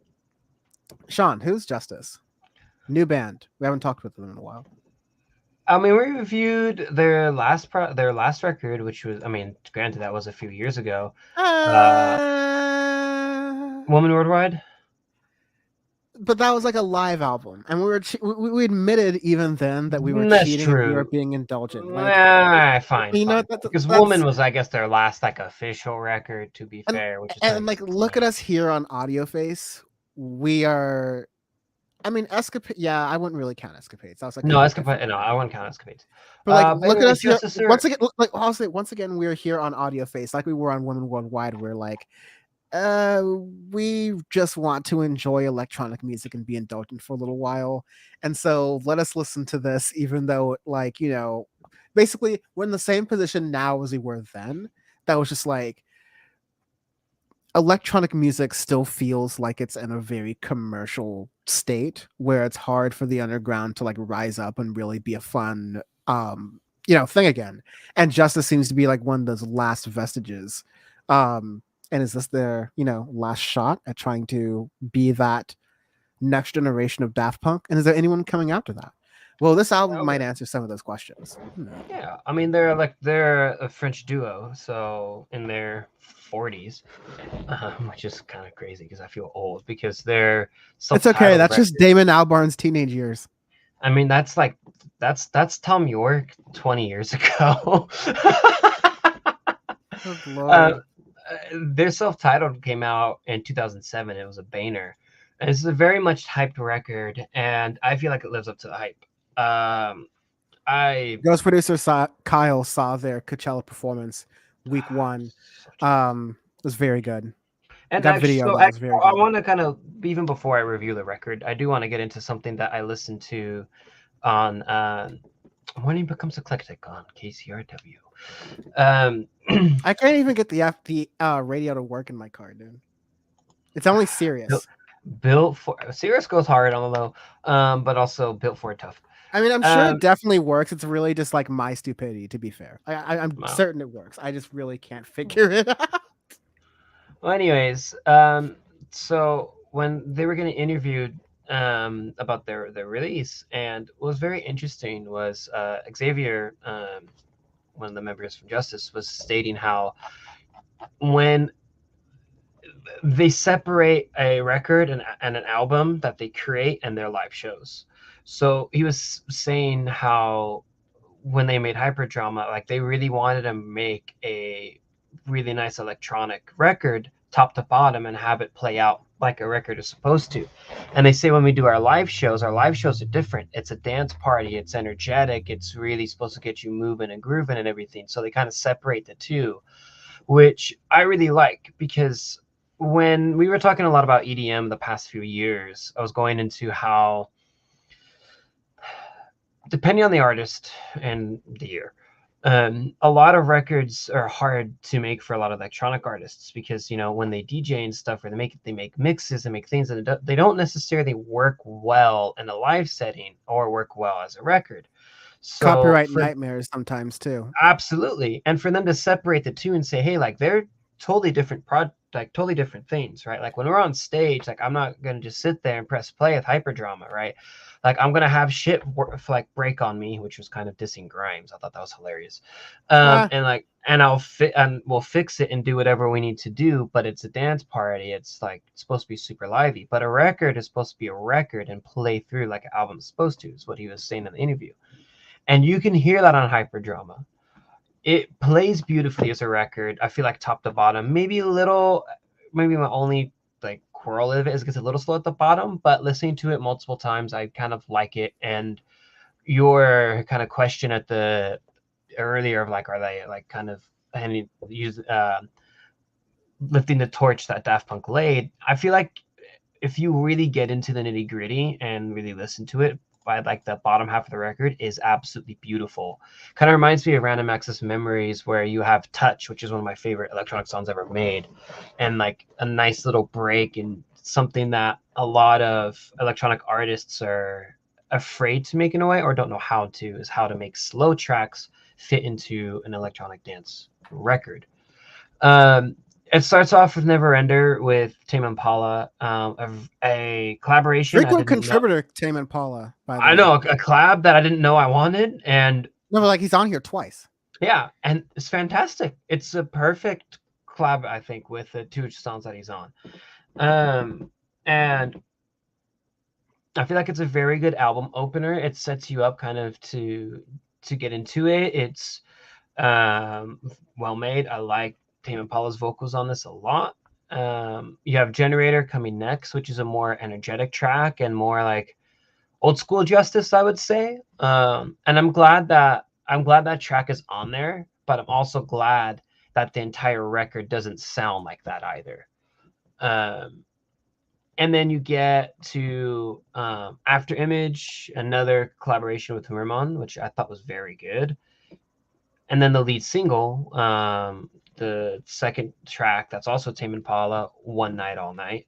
Sean, who's Justice? New band. We haven't talked with them in a while. I mean, we reviewed their their last record, which was, I mean, granted that was a few years ago. Uh, Uh, Woman Worldwide. but that was like a live album, and we admitted even then that we were That's cheating and we were true. being indulgent. Like, Fine, you know, fine. Because Woman was, I guess, their last like official record. To be and fair, which is kind and of like look at disappointing. us here on Audio Face. We are. I mean, escapade. Yeah, I wouldn't really count escapades. That was like a No, whole different Escapade. No, record. I wouldn't count Escapades. But like, But look at anyways, us here Justice once are. again. Like, I'll say once again, we're here on Audio Face, like we were on Women Worldwide. We're like, uh, we just want to enjoy electronic music and be indulgent for a little while. And so let us listen to this, even though, like, you know, basically we're in the same position now as we were then. That was just like electronic music still feels like it's in a very commercial state where it's hard for the underground to like rise up and really be a fun thing again. And Justice seems to be like one of those last vestiges. And is this their, last shot at trying to be that next generation of Daft Punk? And is there anyone coming after that? Well, this album might answer some of those questions. Yeah, I mean they're a French duo, so in their 40s, which is kind of crazy because I feel old because their It's okay. self-titled That's just record. Damon Albarn's teenage years. I mean that's like that's Tom York 20 years ago. Good uh, lord. their self-titled came out in 2007. It was a banger, and it's a very much hyped record, and I feel like it lives up to the hype. I Ghost producer Kyle saw their Coachella performance week one. such a good time. It was very good. And Got actually, video so and it was very I good. want to kind of, even before I review the record, I do want to get into something that I listened to on When He Becomes Eclectic on KCRW. Um, I can't even get the radio to work in my car, dude. It's only Sirius. built for Sirius goes hard on the low, but also built for it tough. I mean, I'm sure it Um, definitely works. It's really just like my stupidity, to be fair. I'm well, certain it works. I just really can't figure it out. well, anyways, so when they were getting interviewed about their release, and what was very interesting was Xavier, one of the members from Justice, was stating how when they separate a record and an album that they create and their live shows. So he was saying how when they made Hyperdrama, like they really wanted to make a really nice electronic record top to bottom and have it play out like a record is supposed to. And they say when we do our live shows are different. It's a dance party, it's energetic, it's really supposed to get you moving and grooving and everything. So they kind of separate the two, which I really like because when we were talking a lot about EDM the past few years, I was going into how depending on the artist and the year. A lot of records are hard to make for a lot of electronic artists because when they DJ and stuff, or they make mixes and make things, and they don't necessarily work well in a live setting or work well as a record. So Copyright for nightmares sometimes too. Absolutely. And for them to separate the two and say, hey, like they're totally different like totally different things, right? Like when we're on stage, like I'm not gonna just sit there and press play with hyperdrama, right? Like I'm gonna have shit like break on me, which was kind of dissing Grimes. I thought that was hilarious. Ah, And I'll fit and we'll fix it and do whatever we need to do, but it's a dance party. It's like it's supposed to be super lively. But a record is supposed to be a record and play through like an album's supposed to, is what he was saying in the interview. And you can hear that on hyperdrama. It plays beautifully as a record. I feel like top to bottom, maybe a little, maybe my only like quarrel of it is it gets a little slow at the bottom, but listening to it multiple times, I kind of like it. And your kind of question at the earlier of like, are they like kind of handing use lifting the torch that Daft Punk laid? I feel like if you really get into the nitty gritty and really listen to it, by like the bottom half of the record is absolutely beautiful. Kind of reminds me of Random Access Memories, where you have Touch, which is one of my favorite electronic songs ever made, and like a nice little break, and something that a lot of electronic artists are afraid to make in a way, or don't know how to, is how to make slow tracks fit into an electronic dance record. um, it starts off with Neverender with Tame Impala, a collaboration I frequent didn't know. contributor Tame Impala, by the I way. know a collab that I didn't know I wanted, and No, but like he's on here twice. yeah, and it's fantastic. It's a perfect collab, I think, with the two songs that he's on. And I feel like it's a very good album opener. It sets you up kind of to get into it. It's well made. I like Tame Impala's vocals on this a lot. You have Generator coming next, which is a more energetic track and more like old school Justice, I would say. And I'm glad that track is on there, but I'm also glad that the entire record doesn't sound like that either. Um, and then you get to After Image, another collaboration with Hummerman, which I thought was very good. And then the lead single, the second track that's also Tame Impala, One Night All Night.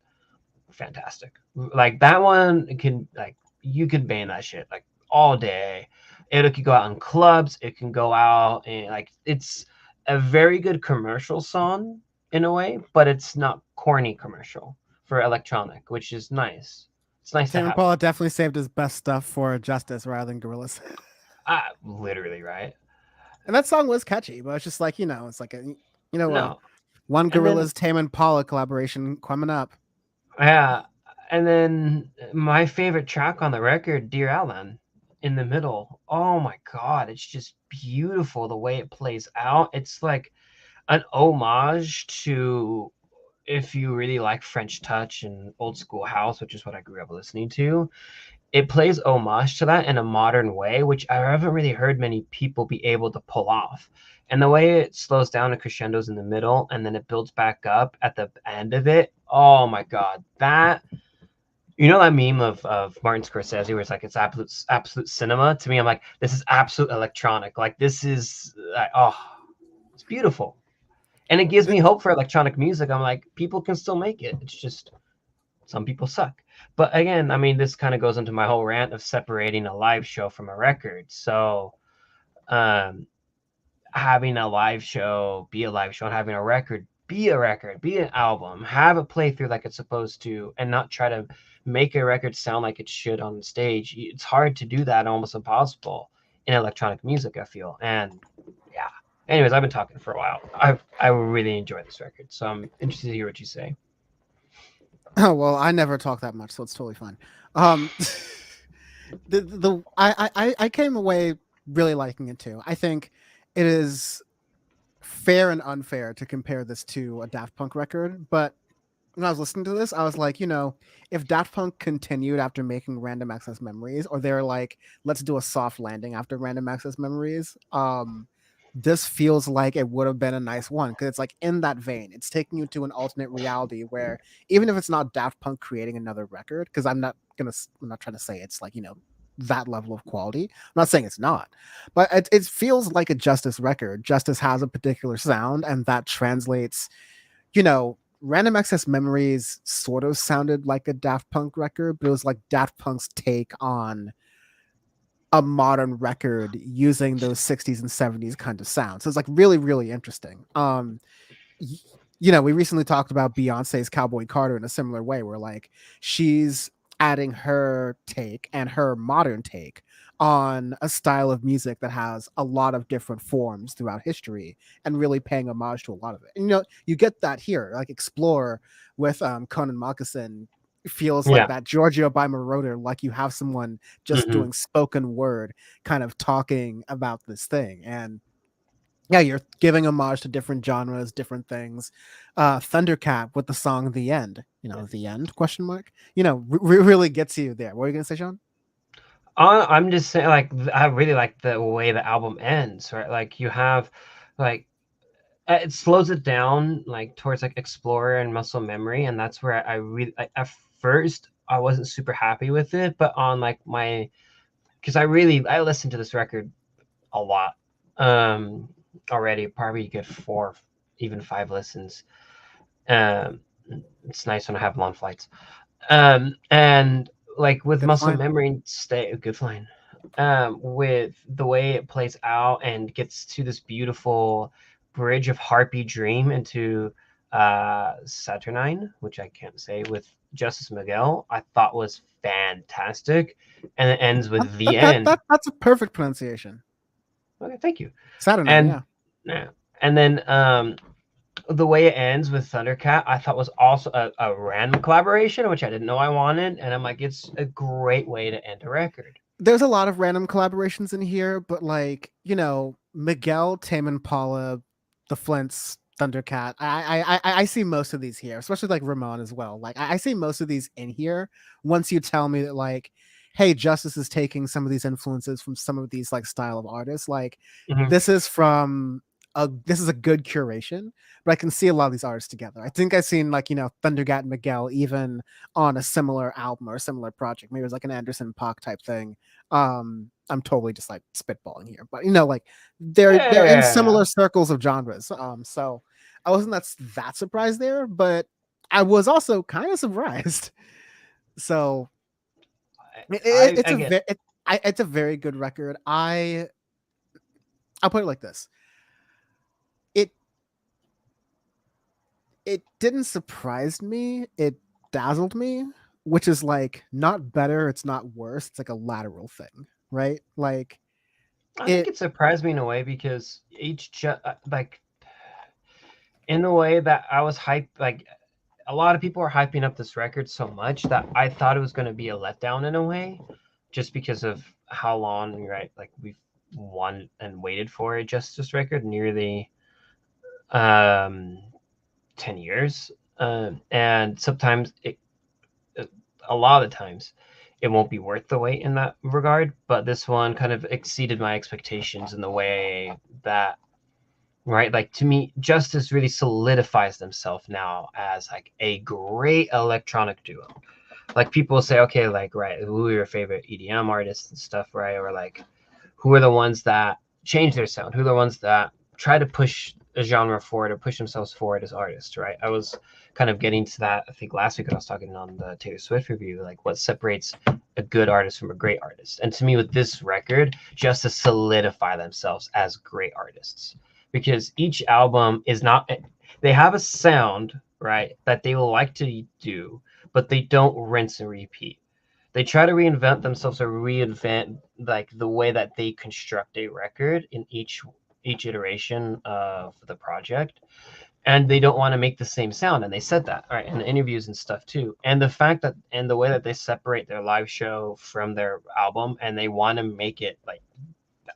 Fantastic. Like that one can like you can bang that shit like all day. It can go out in clubs, it can go out and like it's a very good commercial song in a way, but it's not corny commercial for electronic, which is nice. It's nice to Tame have. Impala definitely saved his best stuff for Justice rather than Gorillaz. Literally, right? And that song was catchy, but it's just like, it's like No. one And then Gorillaz Tame Impala collaboration coming up. yeah, and then my favorite track on the record, Dear Alan, in the middle. Oh my God, it's just beautiful the way it plays out. It's like an homage to, if you really like French touch and old school house, which is what I grew up listening to. It plays homage to that in a modern way, which I haven't really heard many people be able to pull off. And the way it slows down and crescendos in the middle and then it builds back up at the end of it. Oh my God, that that meme of Martin Scorsese where it's like it's absolute cinema. To me, I'm like, this is absolute electronic. Like this is it's beautiful. And it gives me hope for electronic music. I'm like, people can still make it. It's just some people suck. But again, I mean, this kind of goes into my whole rant of separating a live show from a record. So um having a live show be a live show and having a record, be an album, have it play through like it's supposed to, and not try to make a record sound like it should on stage. It's hard to do that, almost impossible in electronic music, I feel. And yeah. Anyways, I've been talking for a while. I really enjoy this record, so I'm interested to hear what you say. Oh well, I never talk that much, so it's totally fine. Um, I came away really liking it too. I think it is fair and unfair to compare this to a Daft Punk record, but when I was listening to this, I was like, if Daft Punk continued after making Random Access Memories, or they're like, let's do a soft landing after Random Access Memories, this feels like it would have been a nice one because it's like in that vein. It's taking you to an alternate reality where even if it's not Daft Punk creating another record, because I'm not trying to say it's like that level of quality. I'm not saying it's not, but it feels like a Justice record. Justice has a particular sound, and that translates. Random Access Memories sort of sounded like a Daft Punk record, but it was like Daft Punk's take on a modern record using those 60s and 70s kind of sounds. So it's like really, really interesting. We recently talked about Beyonce's Cowboy Carter in a similar way, where like she's adding her take and her modern take on a style of music that has a lot of different forms throughout history and really paying homage to a lot of it. And you get that here, like Explore with Conan Moccasin feels like Yeah. that Giorgio by Moroder, like you have someone just Hmm. doing spoken word kind of talking about this thing. And yeah, you're giving homage to different genres, different things. Thundercat with the song "The End," "The End?" question mark. Really gets you there. What are you gonna say, Sean? I'm just saying, like, I really like the way the album ends, right? Like, you have, like, it slows it down, like, towards, like, Explorer and Muscle Memory, and that's where I really, at first, I wasn't super happy with it, but on, like, because I listened to this record a lot, um, already, probably a good 4, even 5 listens. Um, it's nice when I have long flights. And like with Good muscle fine. memory, stay good flying. With the way it plays out and gets to this beautiful bridge of Harpy Dream into Saturnine, which I can't say, with Justice Miguel, I thought was fantastic. And it ends That, with the that, that, end. that, that's a perfect pronunciation. Okay, thank you. Saturnine, And yeah. yeah, and then the way it ends with Thundercat, I thought was also a random collaboration, which I didn't know I wanted. And I'm like, it's a great way to end a record. There's a lot of random collaborations in here, but like Miguel, Tame Impala, the Flints, Thundercat. I see most of these here, especially like Ramon as well. Like I see most of these in here. Once you tell me that like, hey, Justice is taking some of these influences from some of these like style of artists. Like Mm-hmm. this is from this is a good curation, but I can see a lot of these artists together. I think I've seen like Thundercat and Miguel even on a similar album or a similar project. Maybe it was like an Anderson Paak type thing. I'm totally just like spitballing here, but like they're in Yeah, similar circles of genres. So I wasn't that surprised there, but I was also kind of surprised. So it's I a get. it's a very good record. I'll put it like this: it it didn't surprise me. It dazzled me, which is like not better. It's not worse. It's like a lateral thing, right? Like I think it. it surprised me in a way because like in the way that I was hyped, like a lot of people are hyping up this record so much that I thought it was going to be a letdown in a way, just because of how long, right? Like we've won and waited for a Justice record, nearly um 10 years. And sometimes a lot of the times it won't be worth the wait in that regard, but this one kind of exceeded my expectations in the way that, right, like to me Justice really solidifies themselves now as like a great electronic duo. Like people say, okay, like, right, who are your favorite EDM artists and stuff, right? Or like who are the ones that change their sound, who are the ones that try to push a genre forward or push themselves forward as artists, right? I was kind of getting to that, I think last week when I was talking on the Taylor Swift review, like what separates a good artist from a great artist. And to me, with this record, just to solidify themselves as great artists, because each album is not, they have a sound, right, that they will like to do, but they don't rinse and repeat. They try to reinvent themselves or reinvent like the way that they construct a record in each iteration of the project, and they don't want to make the same sound, and they said that, right, in the interviews and stuff too. And the fact that, and the way that they separate their live show from their album, and they want to make it like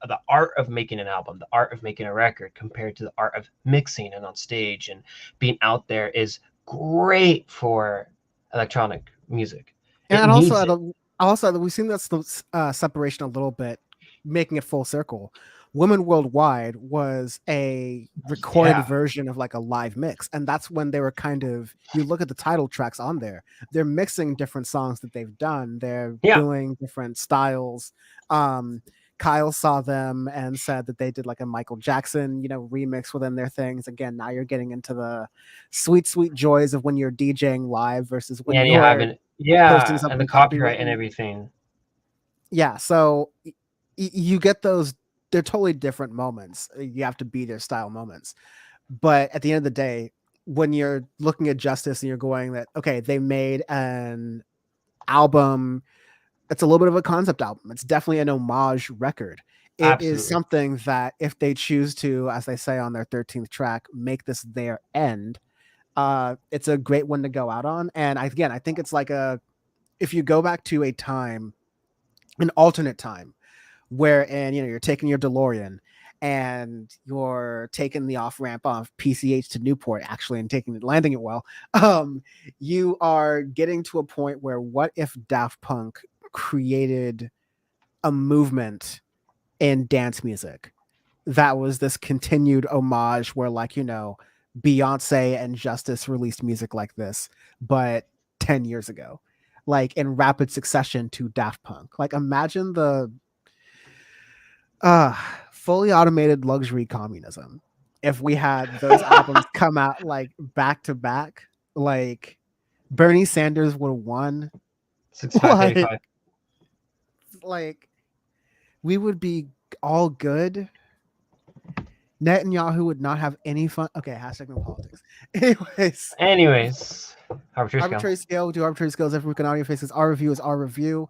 the art of making an album, the art of making a record compared to the art of mixing and on stage and being out there, is great for electronic music. It And needs it. also we've seen that separation a little bit, making it full circle. Women Worldwide was a recorded Yeah. version of like a live mix. And that's when they were kind of, you look at the title tracks on there, they're mixing different songs that they've done. They're Yeah. doing different styles. Um, Kyle saw them and said that they did like a Michael Jackson, remix within their things. Again, now you're getting into the sweet, sweet joys of when you're DJing live versus when Yeah, and you you're haven't, posting yeah, and the something copyright and copywritten. everything. Yeah, so you get those, they're totally different moments. You have to be their style moments. But at the end of the day, when you're looking at Justice and you're going that, okay, they made an album, it's a little bit of a concept album. It's definitely an homage record. It is Absolutely. something that if they choose to, as they say on their 13th track, make this their end, it's a great one to go out on. And again, I think it's like if you go back to a time, an alternate time, wherein you're taking your DeLorean and you're taking the off ramp off PCH to Newport actually and landing it well. You are getting to a point where what if Daft Punk created a movement in dance music that was this continued homage where Beyonce and Justice released music like this, but 10 years ago, like in rapid succession to Daft Punk. Like imagine the uh fully automated luxury communism if we had those albums come out like back to back. Like Bernie Sanders would have won. 6535. Like we would be all good. Netanyahu would not have any fun. Okay, hashtag no politics. Anyways, Anyways, arbitrary scale. arbitrary scale. We do arbitrary scales every week on Audio Faces. Our review is our review.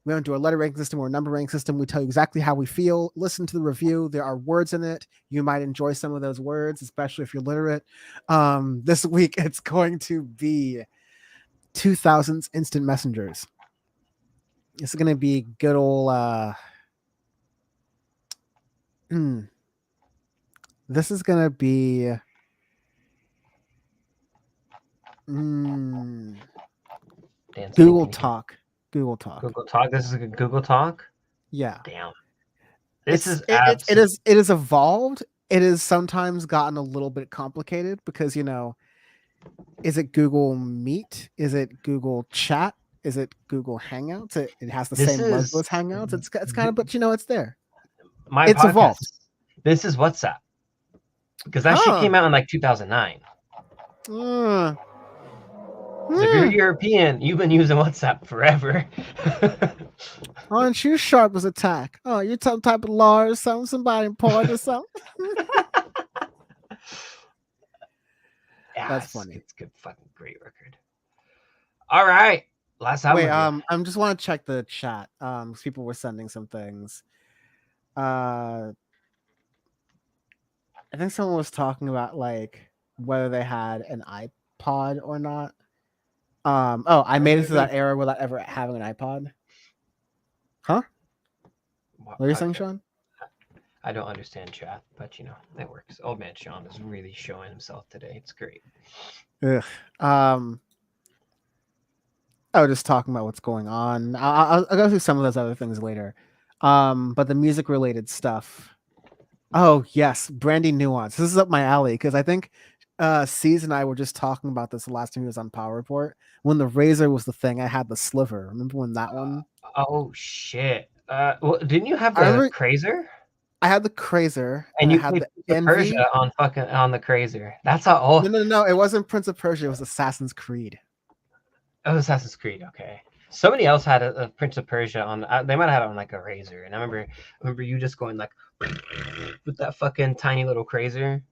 We don't do a letter ranking system or a number ranking system. We tell you exactly how we feel. Listen to the review. There are words in it. You might enjoy some of those words, especially if you're literate. This week, it's going to be 2000s Instant Messengers. It's going to be good old. This is going to be. Google Talk. Google Talk. Google Talk. This is a Google Talk. Yeah. Damn. This is it is evolved. It has sometimes gotten a little bit complicated because is it Google Meet? Is it Google Chat? Is it Google Hangouts? It has the same logo as Hangouts. It's kind of, but it's there. It's podcast, evolved. This is WhatsApp because that shit came out in like 2009. So if you're European, you've been using WhatsApp forever. Aren't you sharp as attack? Oh, you're some type of law or something, somebody important or something. Yeah, that's funny. It's good, fucking great record. All right, last album. Wait, I just want to check the chat. Because people were sending some things. I think someone was talking about like whether they had an iPod or not. I made it through that era without ever having an iPod. Huh? What are you saying, Sean? I don't understand chat, but it works. Old man Sean is really showing himself today. It's great. Ugh. Just talking about what's going on. I'll go through some of those other things later. But the music related stuff. Oh yes, Brandy Nuance. This is up my alley because I think C's and I were just talking about this the last time he was on Power Report. When the razor was the thing, I had the sliver. Remember when that one? Oh shit! Well, didn't you have the Crazer? I had the Crazer, and you had played the Persia on the Crazer. That's how old. No, it wasn't Prince of Persia. It was Assassin's Creed. Oh, Assassin's Creed. Okay. Somebody else had a Prince of Persia on. They might have had it on like a Razor, and I remember you just going like with that fucking tiny little Crazer.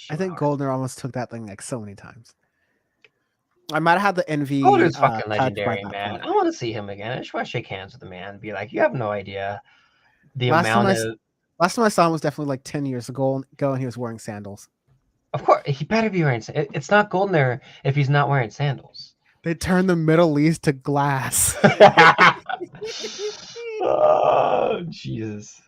I think Goldner almost took that thing like so many times. I might have had the Envy. Goldner's fucking legendary, man. I want to see him again. I just want to shake hands with the man and be like, you have no idea the amount of. Last time I saw him was definitely like 10 years ago, and he was wearing sandals. Of course, he better be wearing. It's not Goldner if he's not wearing sandals. They turned the Middle East to glass. Oh, Jesus.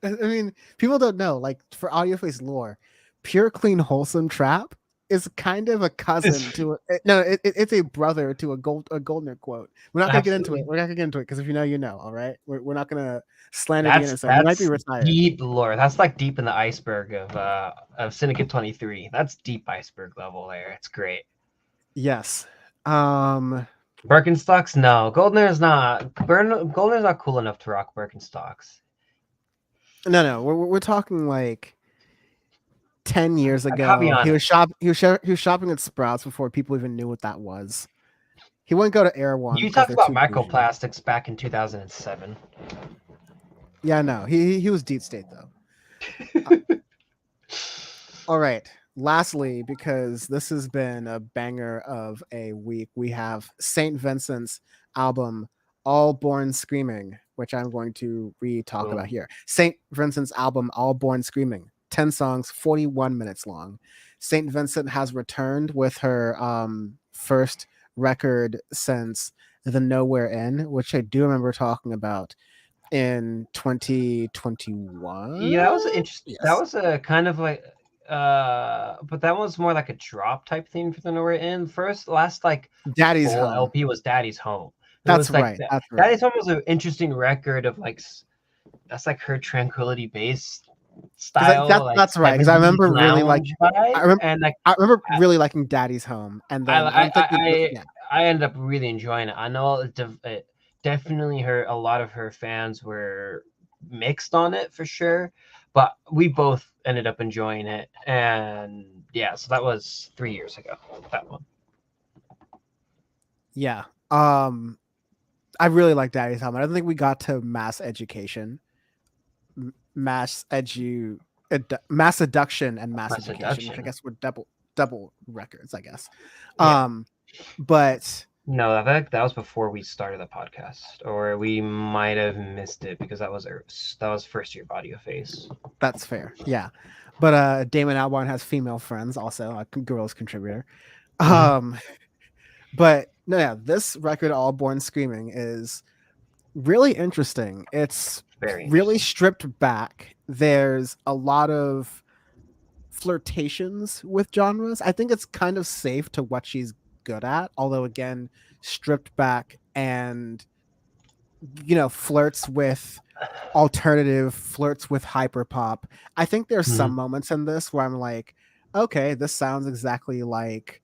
I mean, people don't know. Like, for Audioface lore, Pure Clean Wholesome Trap is kind of a cousin It's to it's a brother to a Goldner quote. We're not gonna get into it. absolutely We're not gonna get into it because if you know, you know. All right, we're not gonna slander the that's innocent. He might be that's retired. deep lore. That's like deep in the iceberg of Syndicate 23. That's deep iceberg level there. It's great. Yes. Um. Birkenstocks, no. Goldner's not cool enough to rock Birkenstocks. No. We're talking like 10 years I gotta be ago. He was honest. shop. He was shopping at Sprouts before people even knew what that was. He wouldn't go to Air One You because talked they're about too bougie. microplastics back in 2007. Yeah, no. He was deep state though. Uh, all right. Lastly, because this has been a banger of a week, we have Saint Vincent's album All Born Screaming, which I'm going to re-talk about Boom. here. Saint Vincent's album All Born Screaming, 10 songs, 41 minutes long. Saint Vincent has returned with her first record since The Nowhere Inn, which I do remember talking about in 2021. Yeah, that was interesting. That Yes. was a kind of like, but that was more like a drop type thing for the Nowhere In. Last like Daddy's full Home. LP was Daddy's Home. It That's was like right. that. That's Daddy's right. Home was an interesting record of like that's like her tranquility based Because style, like that's right. Because 70s lounge vibe, and like I remember really liking Daddy's Home, and I then I'm I thinking, I yeah, I ended up really enjoying it. I know it definitely a lot of her fans were mixed on it for sure, but we both ended up enjoying it. And yeah, so that was 3 years ago. That one. yeah. I really like Daddy's Home. I don't think we got to Mass Education, Mass Edu, Mass Seduction, and Mass My Education, which I seduction. guess were double records. I guess. Yeah. Um, but No, that was before we started the podcast, or we might have missed it because that was first year Audio Face. that's fair. Yeah. But Damon Albarn has female friends, also a girls contributor. Mm-hmm. Um, but no, yeah, this record, All Born Screaming, is really interesting. It's Very really interesting. stripped back. There's a lot of flirtations with genres. I think it's kind of safe to what she's good at, although again, stripped back and flirts with alternative, flirts with hyperpop. I think there's Mm-hmm. some moments in this where I'm like, okay, this sounds exactly like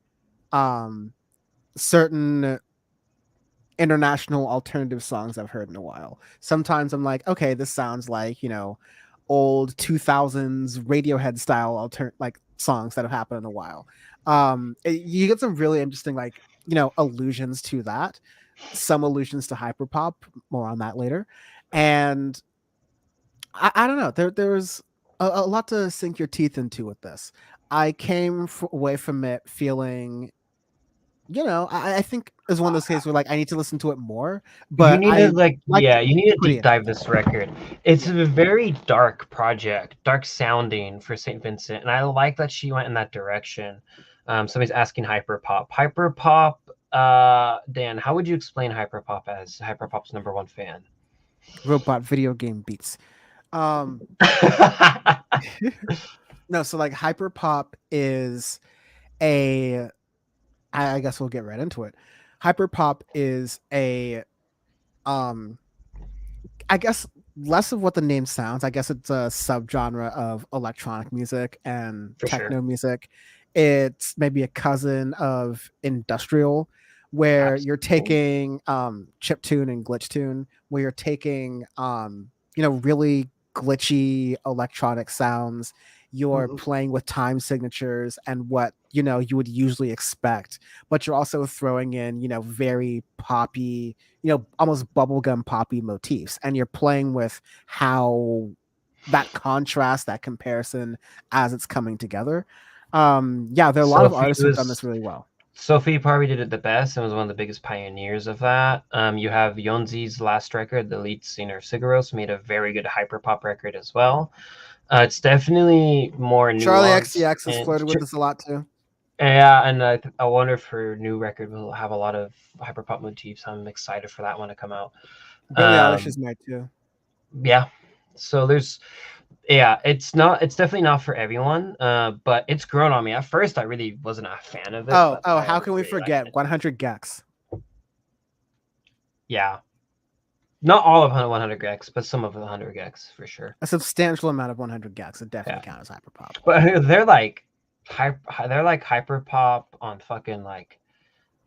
um certain international alternative songs I've heard in a while. Sometimes I'm like, okay, this sounds like, old 2000s Radiohead style like songs that have happened in a while. You get some really interesting like, allusions to that, some allusions to hyperpop, more on that later. And I don't know, there's a lot to sink your teeth into with this. I came away from it feeling, I think it's one of those cases where like I need to listen to it more, You but need to I like, like yeah, you need to pretty deep dive interesting. this record. It's a very dark project, dark sounding for St. Vincent, and I like that she went in that direction. Somebody's asking hyperpop. Hyperpop, Dan, how would you explain hyperpop as hyperpop's number one fan? Robot video game beats. Um, no, so like hyperpop is a. I guess we'll get right into it. Hyperpop is a um I guess less of what the name sounds. I guess it's a subgenre of electronic music and For sure. techno music. It's maybe a cousin of industrial, where you're Absolutely. taking chip tune and glitch tune, where you're taking really glitchy electronic sounds. You're Mhm. playing with time signatures and what you would usually expect, but you're also throwing in very poppy, almost bubblegum poppy motifs, and you're playing with how that contrast, that comparison as it's coming together. Yeah, there are a lot of Sophie artists who've done this was really well. Sophie probably did it the best and was one of the biggest pioneers of that. You have Yonzi's last record, the lead singer Sigaros, made a very good hyperpop record as well. It's definitely more Charlie nuanced XCX has and flirted with this a lot too. yeah, and I wonder if her new record will have a lot of hyperpop motifs. I'm excited for that one to come out. Billie Eilish Um, is might too. yeah, so there's Yeah, it's definitely not for everyone, but it's grown on me. At first I really wasn't a fan of it, but Oh, I how ended can up we really liking forget it. 100 gex? Yeah, not all of 100 gex, but some of the 100 gex for sure. A substantial amount of 100 gex would Yeah, definitely count as hyperpop. but they're like they're like hyper pop on fucking like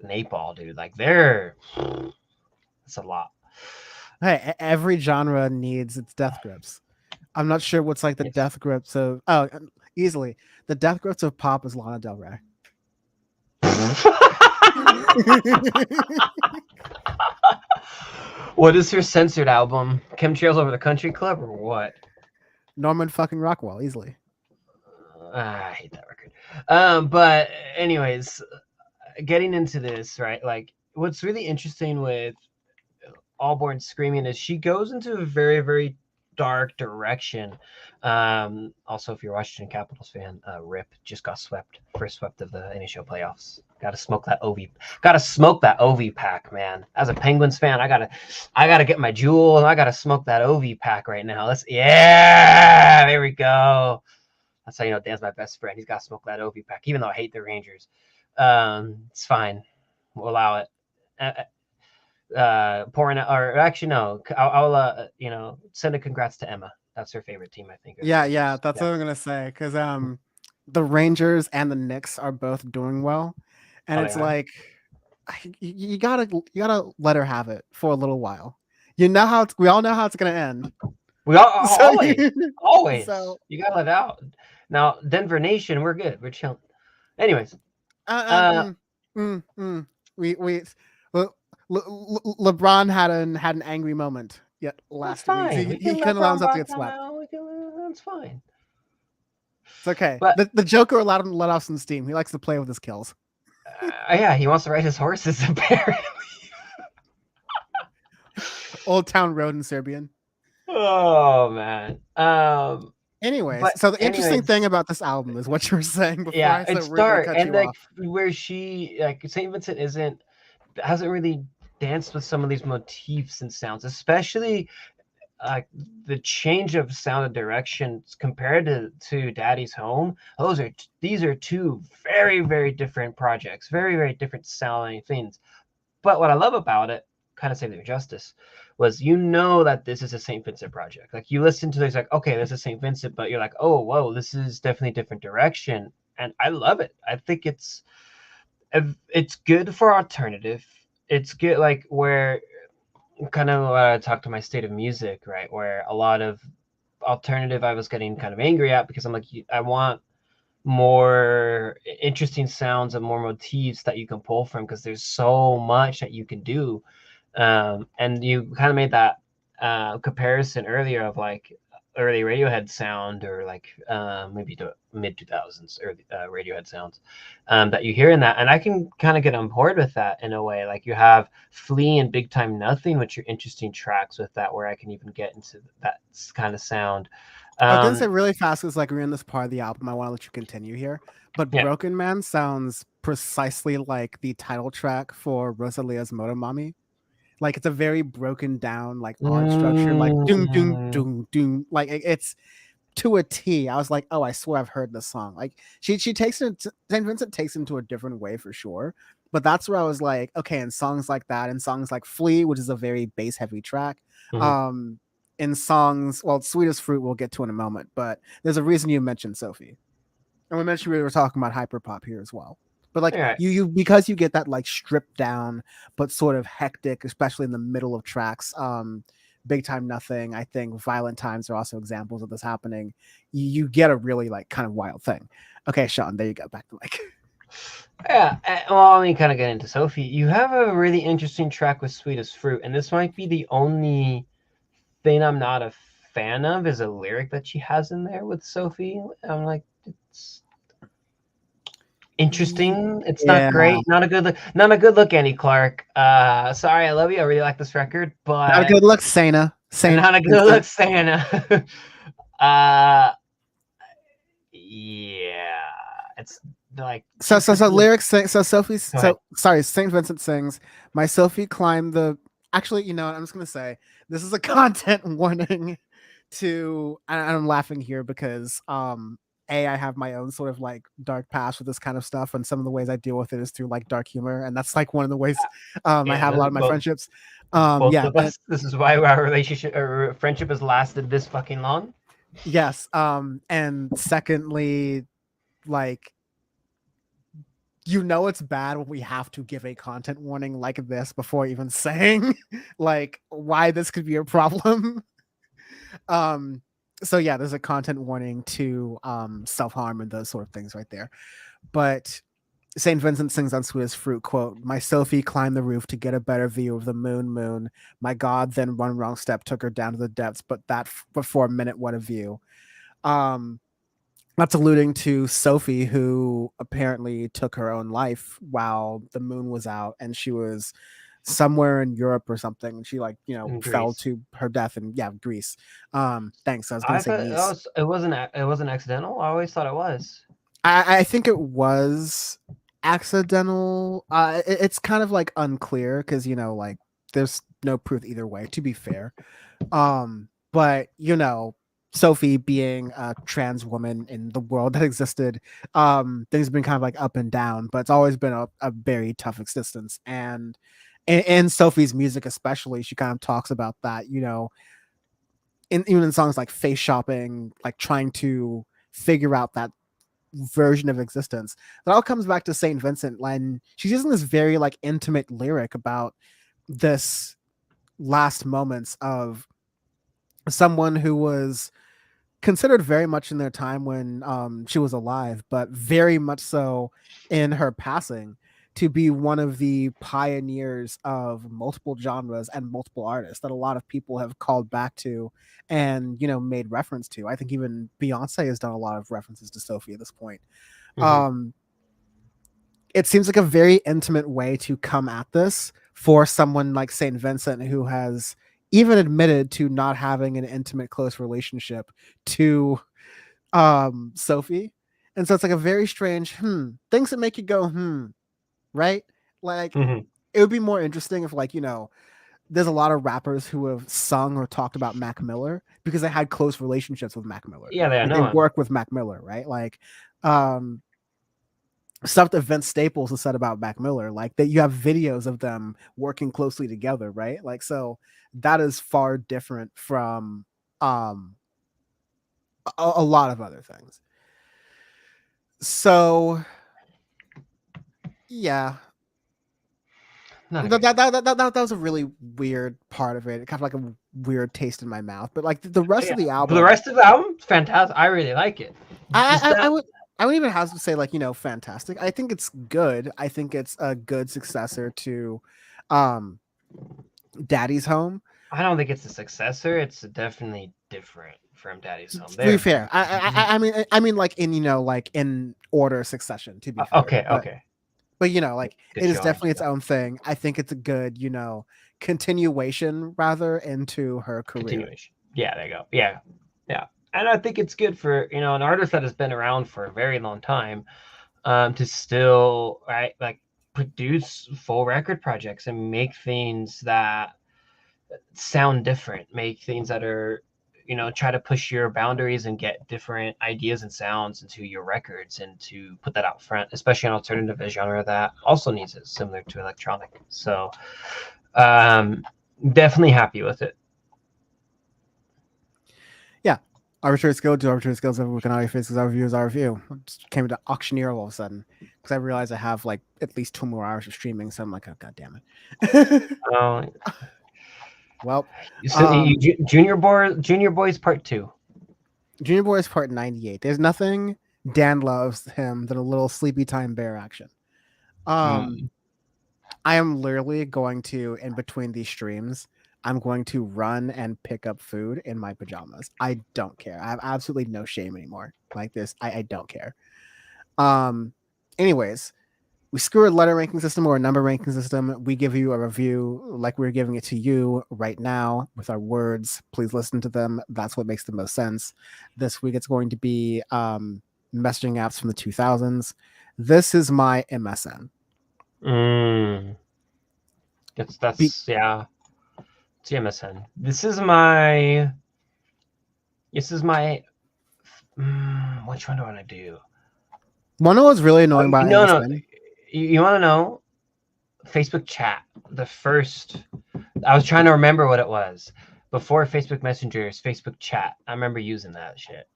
Napalm, dude. Like they're it's a lot. Hey, every genre needs its death grips. I'm not sure what's like the Yes. death grips of easily the death grips of pop is Lana Del Rey. What is her censored album? Chemtrails Over the Country Club or what? Norman fucking Rockwell, easily. I hate that record. But anyways, getting into this, right? Like, what's really interesting with All Born Screaming is she goes into a very, very dark direction. Also, if you're a Washington Capitals fan, RIP just got swept, first swept of the NHL playoffs. Got to smoke that OV. Got to smoke that OV pack, man. As a Penguins fan, I gotta get my jewel and I gotta smoke that OV pack right now. Yeah, there we go. That's how you know Dan's my best friend. He's got to smoke that OV pack, even though I hate the Rangers. It's fine. We'll allow it. Pouring or actually no, I'll send a congrats to Emma. That's her favorite team, I think. Yeah, that's what I'm gonna say because the Rangers and the Knicks are both doing well, and Oh, they it's are. like you gotta let her have it for a little while. You know how we all know how it's gonna end. We all So, always so you gotta let it out. Now Denver Nation, we're good. We're chilling. Anyways, uh, uh, mm, we LeBron had an angry moment yet that's last week. fine. We He can let couldn't allow Brown himself to Brock get come swept. out. We can. That's fine. It's okay. But The Joker allowed him to let off some steam. He likes to play with his kills. yeah, he wants to ride his horses apparently. Old Town Road in Serbian. Oh man. Anyways, But so the interesting anyways, thing about this album is what you were saying before yeah, I so it's rudely dark cut and you like off. where she like Saint Vincent hasn't really danced with some of these motifs and sounds, especially the change of sound and direction compared to Daddy's Home. These are two very, very different projects, very, very different sounding things. But what I love about it, kind of say their justice, was that this is a St. Vincent project. Like you listen to this, like, okay, this is St. Vincent, but you're like, oh, whoa, this is definitely a different direction. And I love it. I think it's good for alternative. It's good like where kind of what I talked to my state of music, right? Where a lot of alternative I was getting kind of angry at because I'm like, I want more interesting sounds and more motifs that you can pull from because there's so much that you can do. And you kind of made that comparison earlier of like early Radiohead sound or like maybe the mid 2000s early Radiohead sounds that you hear in that. And I can kind of get on board with that in a way. Like you have Flea and Big Time Nothing, which are interesting tracks with that, where I can even get into that kind of sound. I was gonna say Um, really fast because like we're in this part of the album. I want to let you continue here, but yeah. Broken Man sounds precisely like the title track for Rosalia's Motomami. Like it's a very broken down, like odd structure, like doom doom Mm, doom doom. Like it's to a T. I was like, oh, I swear I've heard this song. Like she takes it. Saint Vincent takes it into a different way for sure. But that's where I was like, okay, in songs like that, in songs like Flea, which is a very bass heavy track, mhm. um, in songs, well, Sweetest Fruit we'll get to in a moment, but there's a reason you mentioned Sophie. And we mentioned we were talking about hyperpop here as well. But like All right. you because you get that like stripped down but sort of hectic, especially in the middle of tracks. Big Time Nothing, I think Violent Times are also examples of this happening. You get a really like kind of wild thing. Okay, Sean, there you go. Back to like Yeah, well, let me kind of get into Sophie. You have a really interesting track with Sweetest Fruit, and this might be the only thing I'm not a fan of is a lyric that she has in there with Sophie. I'm like, it's interesting. It's not yeah, great. Not a good look. Not a good look, Annie Clark. Sorry, I love you. I really like this record, not a but good look, Sana. Saint not a good look, Vincent. Santa. uh, yeah, it's like So she so could so be. lyrics sing, so Sophie Go ahead. so sorry, Saint Vincent sings, my Sophie climbed the actually, I'm just gonna say this is a content warning to, and I'm laughing here because I have my own sort of like dark past with this kind of stuff, and some of the ways I deal with it is through like dark humor, and that's like one of the ways I Yeah, have a lot of my both friendships. both Yeah, of us. This is why our relationship or friendship has lasted this fucking long. yes. And secondly, like, it's bad when we have to give a content warning like this before even saying like why this could be a problem. um so yeah, there's a content warning to self-harm and those sort of things right there. But St. Vincent sings on Sweetest Fruit, quote, "My Sophie climbed the roof to get a better view of the moon. My God, then one wrong step took her down to the depths, but before a minute, what a view." Um, that's alluding to Sophie, who apparently took her own life while the moon was out, and she was somewhere in Europe or something. And she, like, In fell Greece. to her death in, yeah, Greece. Thanks. I was gonna I say thought Nice. it wasn't accidental. I always thought it was. I think it was accidental. It's kind of like unclear because like there's no proof either way. To be fair, but Sophie being a trans woman in the world that existed, things have been kind of like up and down, but it's always been a very tough existence. And in Sophie's music, especially, she kind of talks about that. Even in songs like "Face Shopping," like trying to figure out that version of existence. That all comes back to Saint Vincent when she's using this very like intimate lyric about this last moments of someone who was considered very much in their time when she was alive, but very much so in her passing, to be one of the pioneers of multiple genres and multiple artists that a lot of people have called back to and made reference to. I think even Beyonce has done a lot of references to Sophie at this point. Mm-hmm. um it seems like a very intimate way to come at this for someone like Saint Vincent, who has even admitted to not having an intimate close relationship to Sophie. And so it's like a very strange things that make you go right. Like, Mm-hmm. it would be more interesting if, like, there's a lot of rappers who have sung or talked about Mac Miller because they had close relationships with Mac Miller, Yeah, I like they know him. work with Mac Miller, right? Like, um stuff that Vince Staples has said about Mac Miller, like that you have videos of them working closely together, right? Like, so that is far different from um a lot of other things. So yeah, Not a that great that, one. that, that, that, that was a really weird part of it. It kind of like a weird taste in my mouth, but like the But rest yeah, of the but the album, rest of the album is fantastic. I really like it. Just I that would. I would even have to say, like, fantastic. I think it's good. I think it's a good successor to um Daddy's Home. I don't think it's a successor. It's definitely different from Daddy's Home. To be They're fair, I mean, like, like in order succession. To be fair, okay. but Okay, like, good it is showing. definitely its own thing. I think it's a good continuation rather into her career. Continuation. Yeah, there you go. Yeah, yeah. And I think it's good for an artist that has been around for a very long time, to still right like produce full record projects and make things that sound different, make things that are try to push your boundaries and get different ideas and sounds into your records and to put that out front, especially an alternative genre that also needs it, similar to electronic. So um definitely happy with it. Yeah. Arbitrary skill, do arbitrary skills every week on our face because our review is our review. I just came into auctioneer all of a sudden because I realized I have like at least 2 more hours of streaming. So I'm like, oh, god damn it. uh, Well, so Junior Boys Part 2. Junior Boy is part 98. There's nothing Dan loves him than a little sleepy time bear action. Um, Mm. I am literally going to, in between these streams, I'm going to run and pick up food in my pajamas. I don't care. I have absolutely no shame anymore. Like this, I don't care. Um, anyways, we screw a letter ranking system or a number ranking system. We give you a review like we're giving it to you right now with our words. Please listen to them. That's what makes the most sense. This week it's going to be messaging apps from the 2000s. This is my MSN. Mm. Be- That's yeah. It's MSN. This is my This is my. Which one do I want to do? One that was really annoying about No, no. MSN. You want to know? Facebook chat. The first. I was trying to remember what it was. Before Facebook Messenger's Facebook chat. I remember using that shit.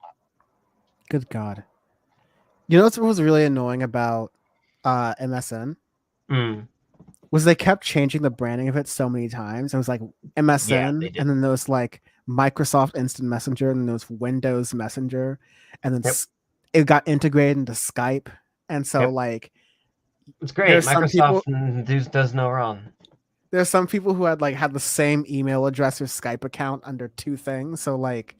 Good God. You know what was really annoying about MSN? Mm. Was they kept changing the branding of it so many times. It was like Yeah, MSN, they did. and then there was like Microsoft Instant Messenger, and then there was Windows Messenger, and then Yep. it got integrated into Skype. And so, Yep. like, It's great. there's some people, Microsoft does no wrong. there's some people who had the same email address or Skype account under two things. So, like,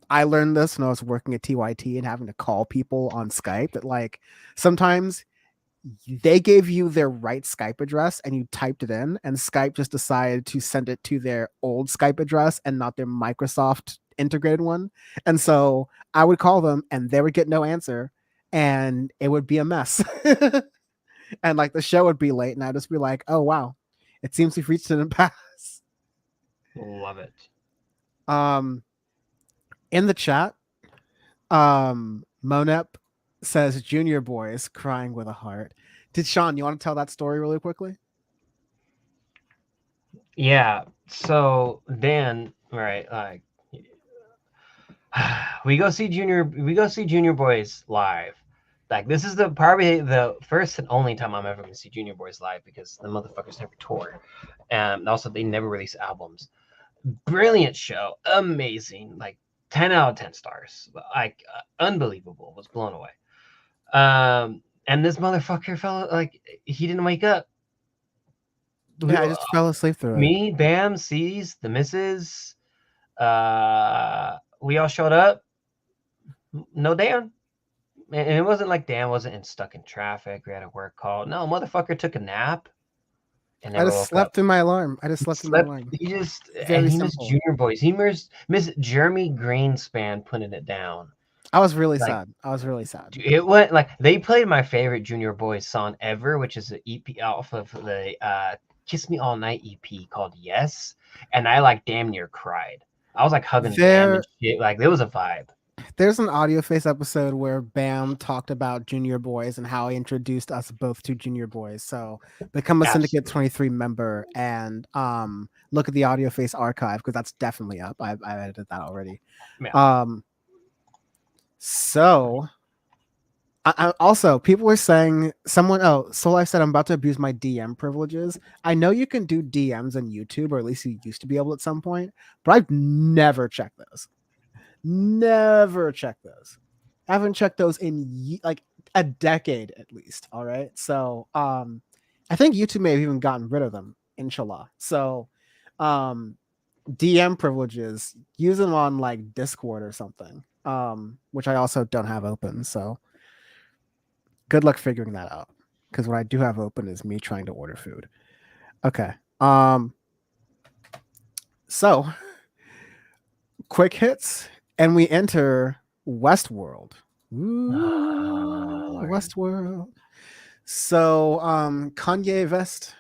I learned this when I was working at TYT and having to call people on Skype. That like sometimes they gave you their right Skype address and you typed it in, and Skype just decided to send it to their old Skype address and not their Microsoft integrated one. And so I would call them and they would get no answer and it would be a mess. And like the show would be late and I'd just be like, oh wow, it seems we've reached an impasse. Love it. In the chat, Monep says junior boys crying with a heart. Did Sean, you want to tell that story really quickly? Yeah. So Dan, right? Like, we go see Junior Boys live. Like, this is probably the first and only time I'm ever gonna see Junior Boys live because the motherfuckers never tour, and also they never release albums. Brilliant show, amazing, like 10 out of 10 stars, like unbelievable. Was blown away. And this motherfucker fell like he didn't wake up. Yeah, I just fell asleep through it. Me, Bam, C's, the missus, we all showed up. No Dan. And it wasn't like Dan wasn't stuck in traffic. We had a work call. No, motherfucker took a nap and I never just woke up. slept through my alarm. I just He slept through my slept. alarm. He just and Very he missed simple. Junior Boys. He missed Jeremy Greenspan putting it down. I was really Like, sad. I was really sad. it went like they played my favorite Junior Boys song ever, which is the EP off of the Kiss Me All Night EP called Yes, and I like damn near cried. I was like hugging Bam and shit. Like, it was a vibe. There's an Audio Face episode where Bam talked about Junior Boys and how he introduced us both to Junior Boys. So become a Syndicate Absolutely. 23 member and look at the Audio Face archive because that's definitely up. I've edited that already. Yeah. So I also, people were saying Soul Life said I'm about to abuse my DM privileges. I know you can do DMs on YouTube, or at least you used to be able at some point, but I've never checked those. Never checked those. I haven't checked those in like a decade at least. All right. So I think YouTube may have even gotten rid of them, inshallah. So DM privileges, use them on like Discord or something. Which I also don't have open. So good luck figuring that out. Because what I do have open is me trying to order food. Okay. So quick hits, and we enter Westworld. Ooh, Westworld. So Kanye West,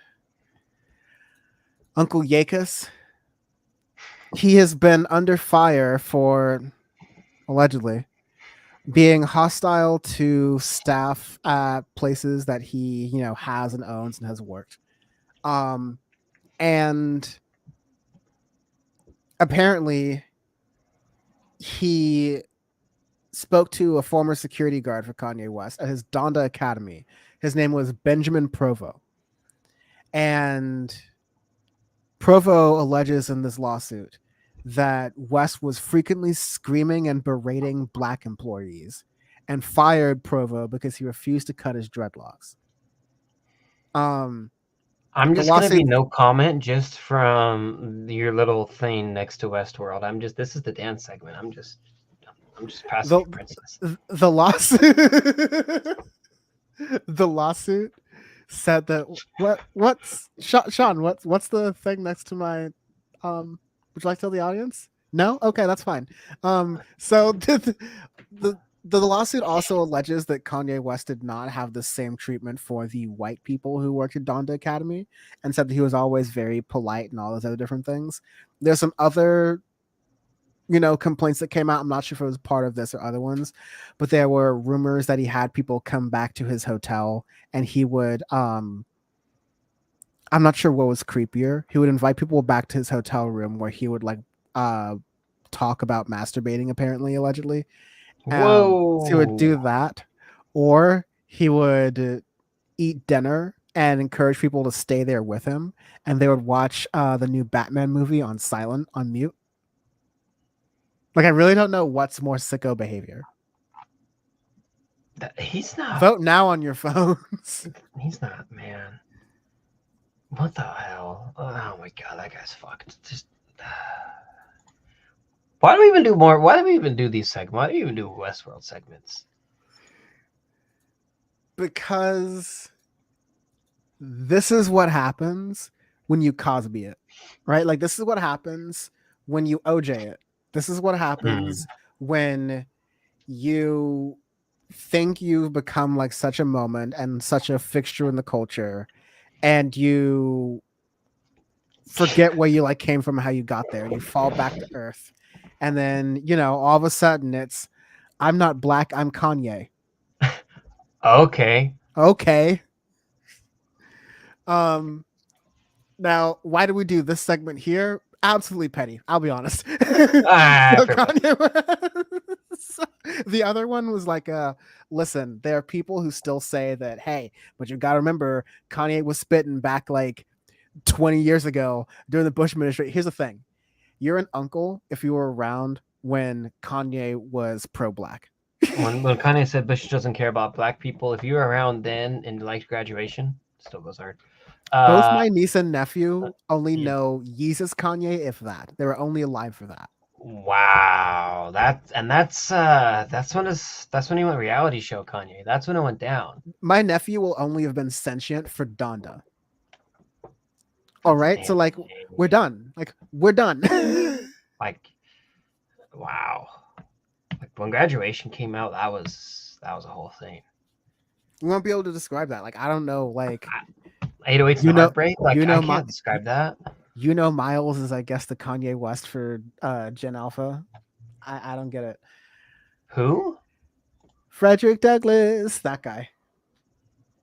Uncle Yakus, he has been under fire for allegedly being hostile to staff at places that he, has and owns and has worked. And apparently he spoke to a former security guard for Kanye West at his Donda Academy. His name was Benjamin Provo. And Provo alleges in this lawsuit that West was frequently screaming and berating black employees and fired Provo because he refused to cut his dreadlocks. I'm just gonna be no comment just from your little thing next to Westworld. This is the dance segment. I'm just passive princess. The lawsuit the lawsuit said that what's Sean, what's the thing next to my would you like to tell the audience? No? Okay, that's fine. So the lawsuit also alleges that Kanye West did not have the same treatment for the white people who worked at Donda Academy, and said that he was always very polite and all those other different things. There's some other complaints that came out. I'm not sure if it was part of this or other ones, but there were rumors that he had people come back to his hotel and he would I'm not sure what was creepier. He would invite people back to his hotel room where he would like uh talk about masturbating, apparently, allegedly. So he would do Whoa. that, or he would eat dinner and encourage people to stay there with him, and they would watch the new Batman movie on silent, on mute. Like, I really don't know what's more sicko behavior. He's not. Vote now on your phones. He's not, man. What the hell? Oh my god, that guy's fucked. Just. Why do we even do more? Why do we even do these segments? Why do we even do Westworld segments? Because this is what happens when you Cosby it, right? Like, this is what happens when you OJ it. This is what happens when you think you've become like such a moment and such a fixture in the culture, and you forget where you like came from, how you got there, and you fall back to earth. And then, all of a sudden it's, I'm not black, I'm Kanye. Okay. Okay. Now, why do we do this segment here? Absolutely petty. I'll be honest. The other one was like, listen, there are people who still say that, hey, but you got to remember, Kanye was spitting back like 20 years ago during the Bush administration. Here's the thing. You're an uncle if you were around when Kanye was pro-black. when Kanye said Bush doesn't care about black people, if you were around then and liked graduation, still goes hard. Both my niece and nephew only yeah. know Yeezus Kanye, if that. They were only alive for that. Wow, that's when he went reality show Kanye. That's when it went down. My nephew will only have been sentient for Donda. All right, so like we're done. Like we're done. Like, wow. Like when graduation came out, that was a whole thing. We won't be able to describe that. Like I don't know. Like 808s and Heartbreak. Like I can't describe that. Miles is, I guess, the Kanye West for Gen Alpha. I don't get it. Who? Frederick Douglass, that guy.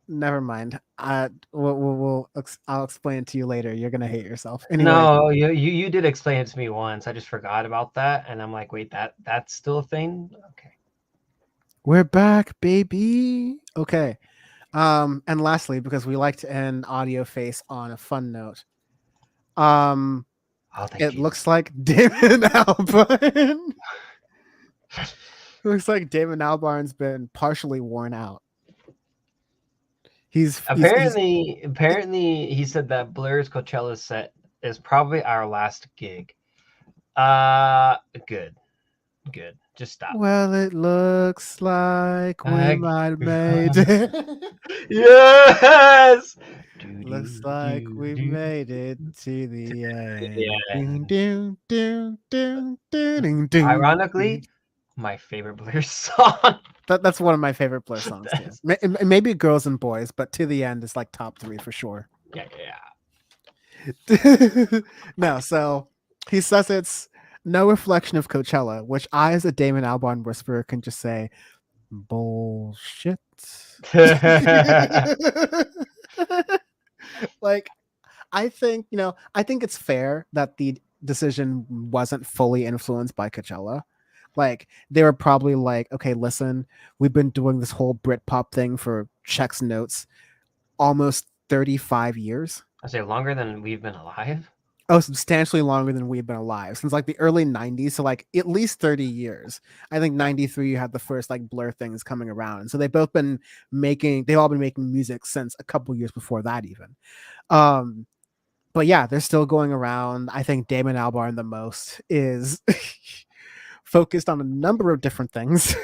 Never mind. I'll explain it to you later. You're gonna hate yourself. Anyway. No, you did explain it to me once. I just forgot about that, and I'm like, wait, that's still a thing? Okay. We're back, baby. Okay. And lastly, because we like to end Audio Face on a fun note, it looks like Damon Albarn. Looks like Damon Albarn's been partially worn out. Apparently he said that Blur's Coachella set is probably our last gig. Good. Just stop. Well, it looks like we might have made it. Yes. Looks like we made it to the end. Ironically, my favorite Blur song. That's one of my favorite Blur songs too. Maybe Girls and Boys, but To the End is like top 3 for sure. Yeah. No, so he says it's no reflection of Coachella, which I, as a Damon Albarn whisperer, can just say bullshit. Like, I think it's fair that the decision wasn't fully influenced by Coachella. Like, they were probably like, okay, listen, we've been doing this whole Britpop thing for checks notes almost 35 years. I say longer than we've been alive. Oh, substantially longer than we've been alive, since like the early 90s, so like at least 30 years. I think 93 you had the first like Blur things coming around, and so they've all been making music since a couple years before that even. But yeah, they're still going around. I think Damon Albarn the most is focused on a number of different things.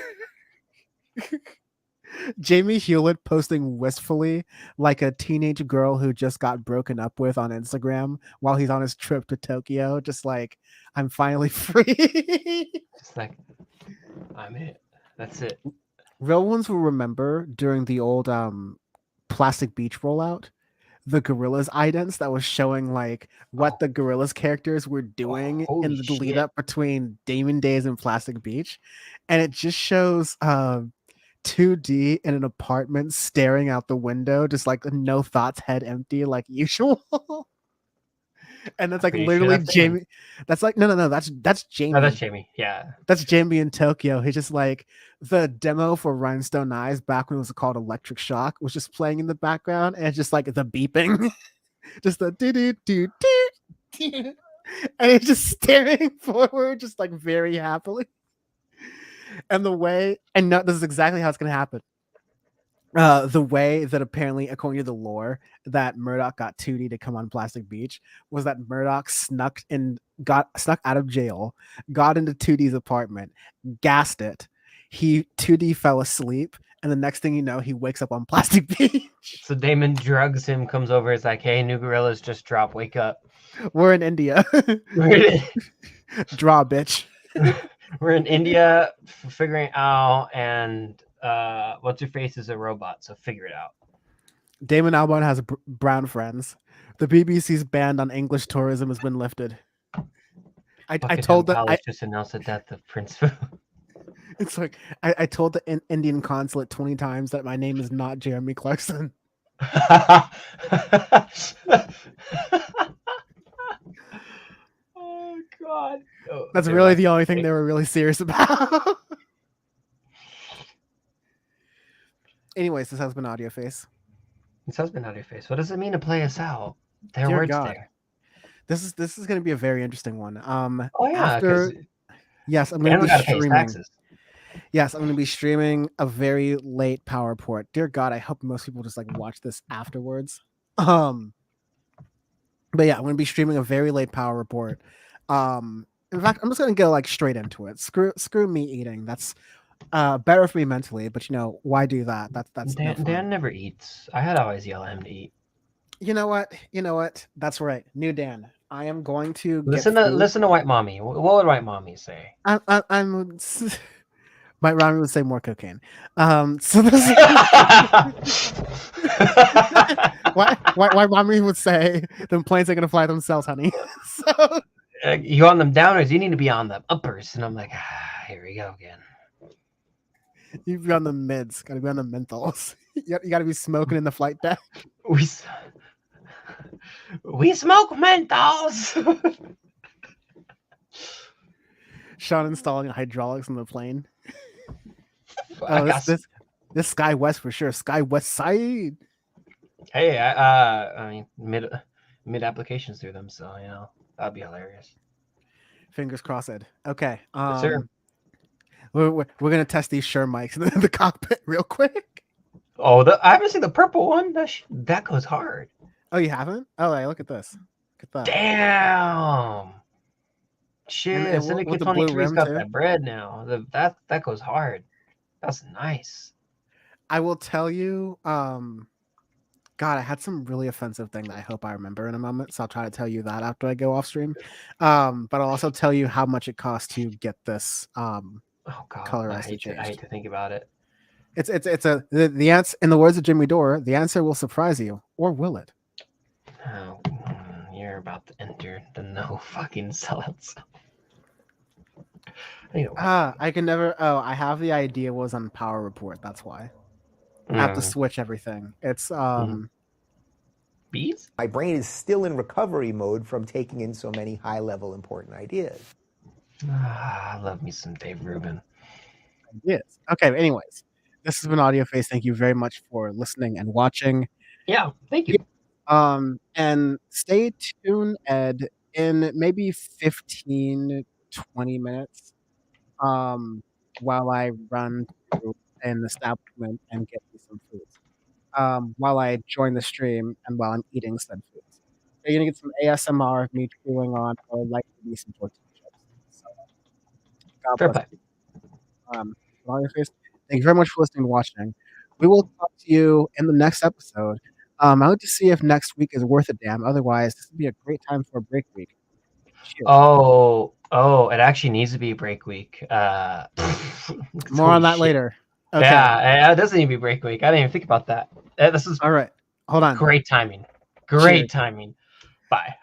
Jamie Hewlett posting wistfully like a teenage girl who just got broken up with on Instagram while he's on his trip to Tokyo, just like, I'm finally free. Just like, I'm it. That's it. Real ones will remember during the old Plastic Beach rollout the Gorillas idents that was showing like what Oh, the Gorillas characters were doing holy in the lead shit. up between Damon Days and Plastic Beach, and it just shows 2D in an apartment staring out the window, just like no thoughts, head empty, like usual. And that's I'm like pretty sure literally that's Damon. Jamie. That's like no, that's No, that's Jamie. Jamie. Yeah. That's Jamie in Tokyo. He's just like the demo for Rhinestone Eyes back when it was called Electric Shock was just playing in the background, and it's just like the beeping, just the do do do do, and he's just staring forward, just like very happily. And the way, and no, this is exactly how it's gonna happen. The way that apparently, according to the lore, that Murdoch got 2D to come on Plastic Beach was that Murdoch snuck out of jail, got into 2D's apartment, gassed it. He 2D fell asleep, and the next thing you know, he wakes up on Plastic Beach. So Damon drugs him, comes over, is like, hey, new Gorillas just dropped. Wake up. We're in India. Draw, bitch. We're in India figuring out, and what's your face is a robot, so figure it out. Damon Albarn has brown friends. The BBC's ban on English tourism has been lifted. I told that Palace just announced the death of Prince Philip. It's like I told the Indian consulate 20 times that my name is not Jeremy Clarkson. Oh God! Oh, That's really the only thing they were really serious about. Anyways, this has been Audio Face. This has been Audio Face. What does it mean to play us out? There are Dear words God. there. This is going to be a very interesting one. Oh yeah, because yes, I'm going to be streaming. Taxes. Yes, I'm going to be streaming a very late power report. Dear God, I hope most people just like watch this afterwards. But yeah, I'm going to be streaming a very late power report. In fact, I'm just going to go like straight into it. Screw me eating. That's better for me mentally, but you know, why do that? That's Dan never eats. I had always yell at him to eat. You know what? That's right. New Dan. I am going to listen to White Mommy. What would White Mommy say? I'm White Mommy would say more cocaine. So this White Mommy would say the planes are gonna fly themselves, honey. So you on them downers, you need to be on them uppers. And I'm like, here we go again. You be on the mids, gotta be on the menthols. You gotta be smoking in the flight deck. We smoke menthols. Sean installing hydraulics in the plane. Oh, this Sky West for sure. Sky West Side. Hey, I mean mid applications through them, so you know that'd be hilarious. Fingers crossed. Okay. Yes, sir. We're gonna test these Shure mics in the cockpit real quick. Oh, I haven't seen the purple one. That goes hard. Oh, you haven't? Oh, hey, look at this. Look at that. Damn. Shit, Syndicate 23's got that bread now. That goes hard. That's nice. I will tell you, God, I had some really offensive thing that I hope I remember in a moment, so I'll try to tell you that after I go off stream. But I'll also tell you how much it costs to get this oh God, colorized. I hate to think about it. It's the answer, in the words of Jimmy Dore, the answer will surprise you, or will it? Oh, you're about to enter the no fucking sellouts. I can never. Oh, I have the idea was on Power Report. That's why I have to switch everything. It's bees. My brain is still in recovery mode from taking in so many high-level important ideas. I love me some Dave Rubin. Yes. Okay. Anyways, this has been Audio Face. Thank you very much for listening and watching. Yeah. Thank you. And stay tuned, Ed, in maybe 15, 20 minutes, while I run to an establishment and get me some food, while I join the stream and while I'm eating said foods. So you're gonna get some ASMR of me chewing on or likely some tortilla chips. So, God bless you. Audio Face. Thank you very much for listening and watching. We will talk to you in the next episode. I like to see if next week is worth a damn. Otherwise, this would be a great time for a break week. Cheers. Oh, it actually needs to be a break week. More on that later. Okay. Yeah, it doesn't need to be break week. I didn't even think about that. This is all right. Hold on. Great timing. Great Cheers. timing. Bye.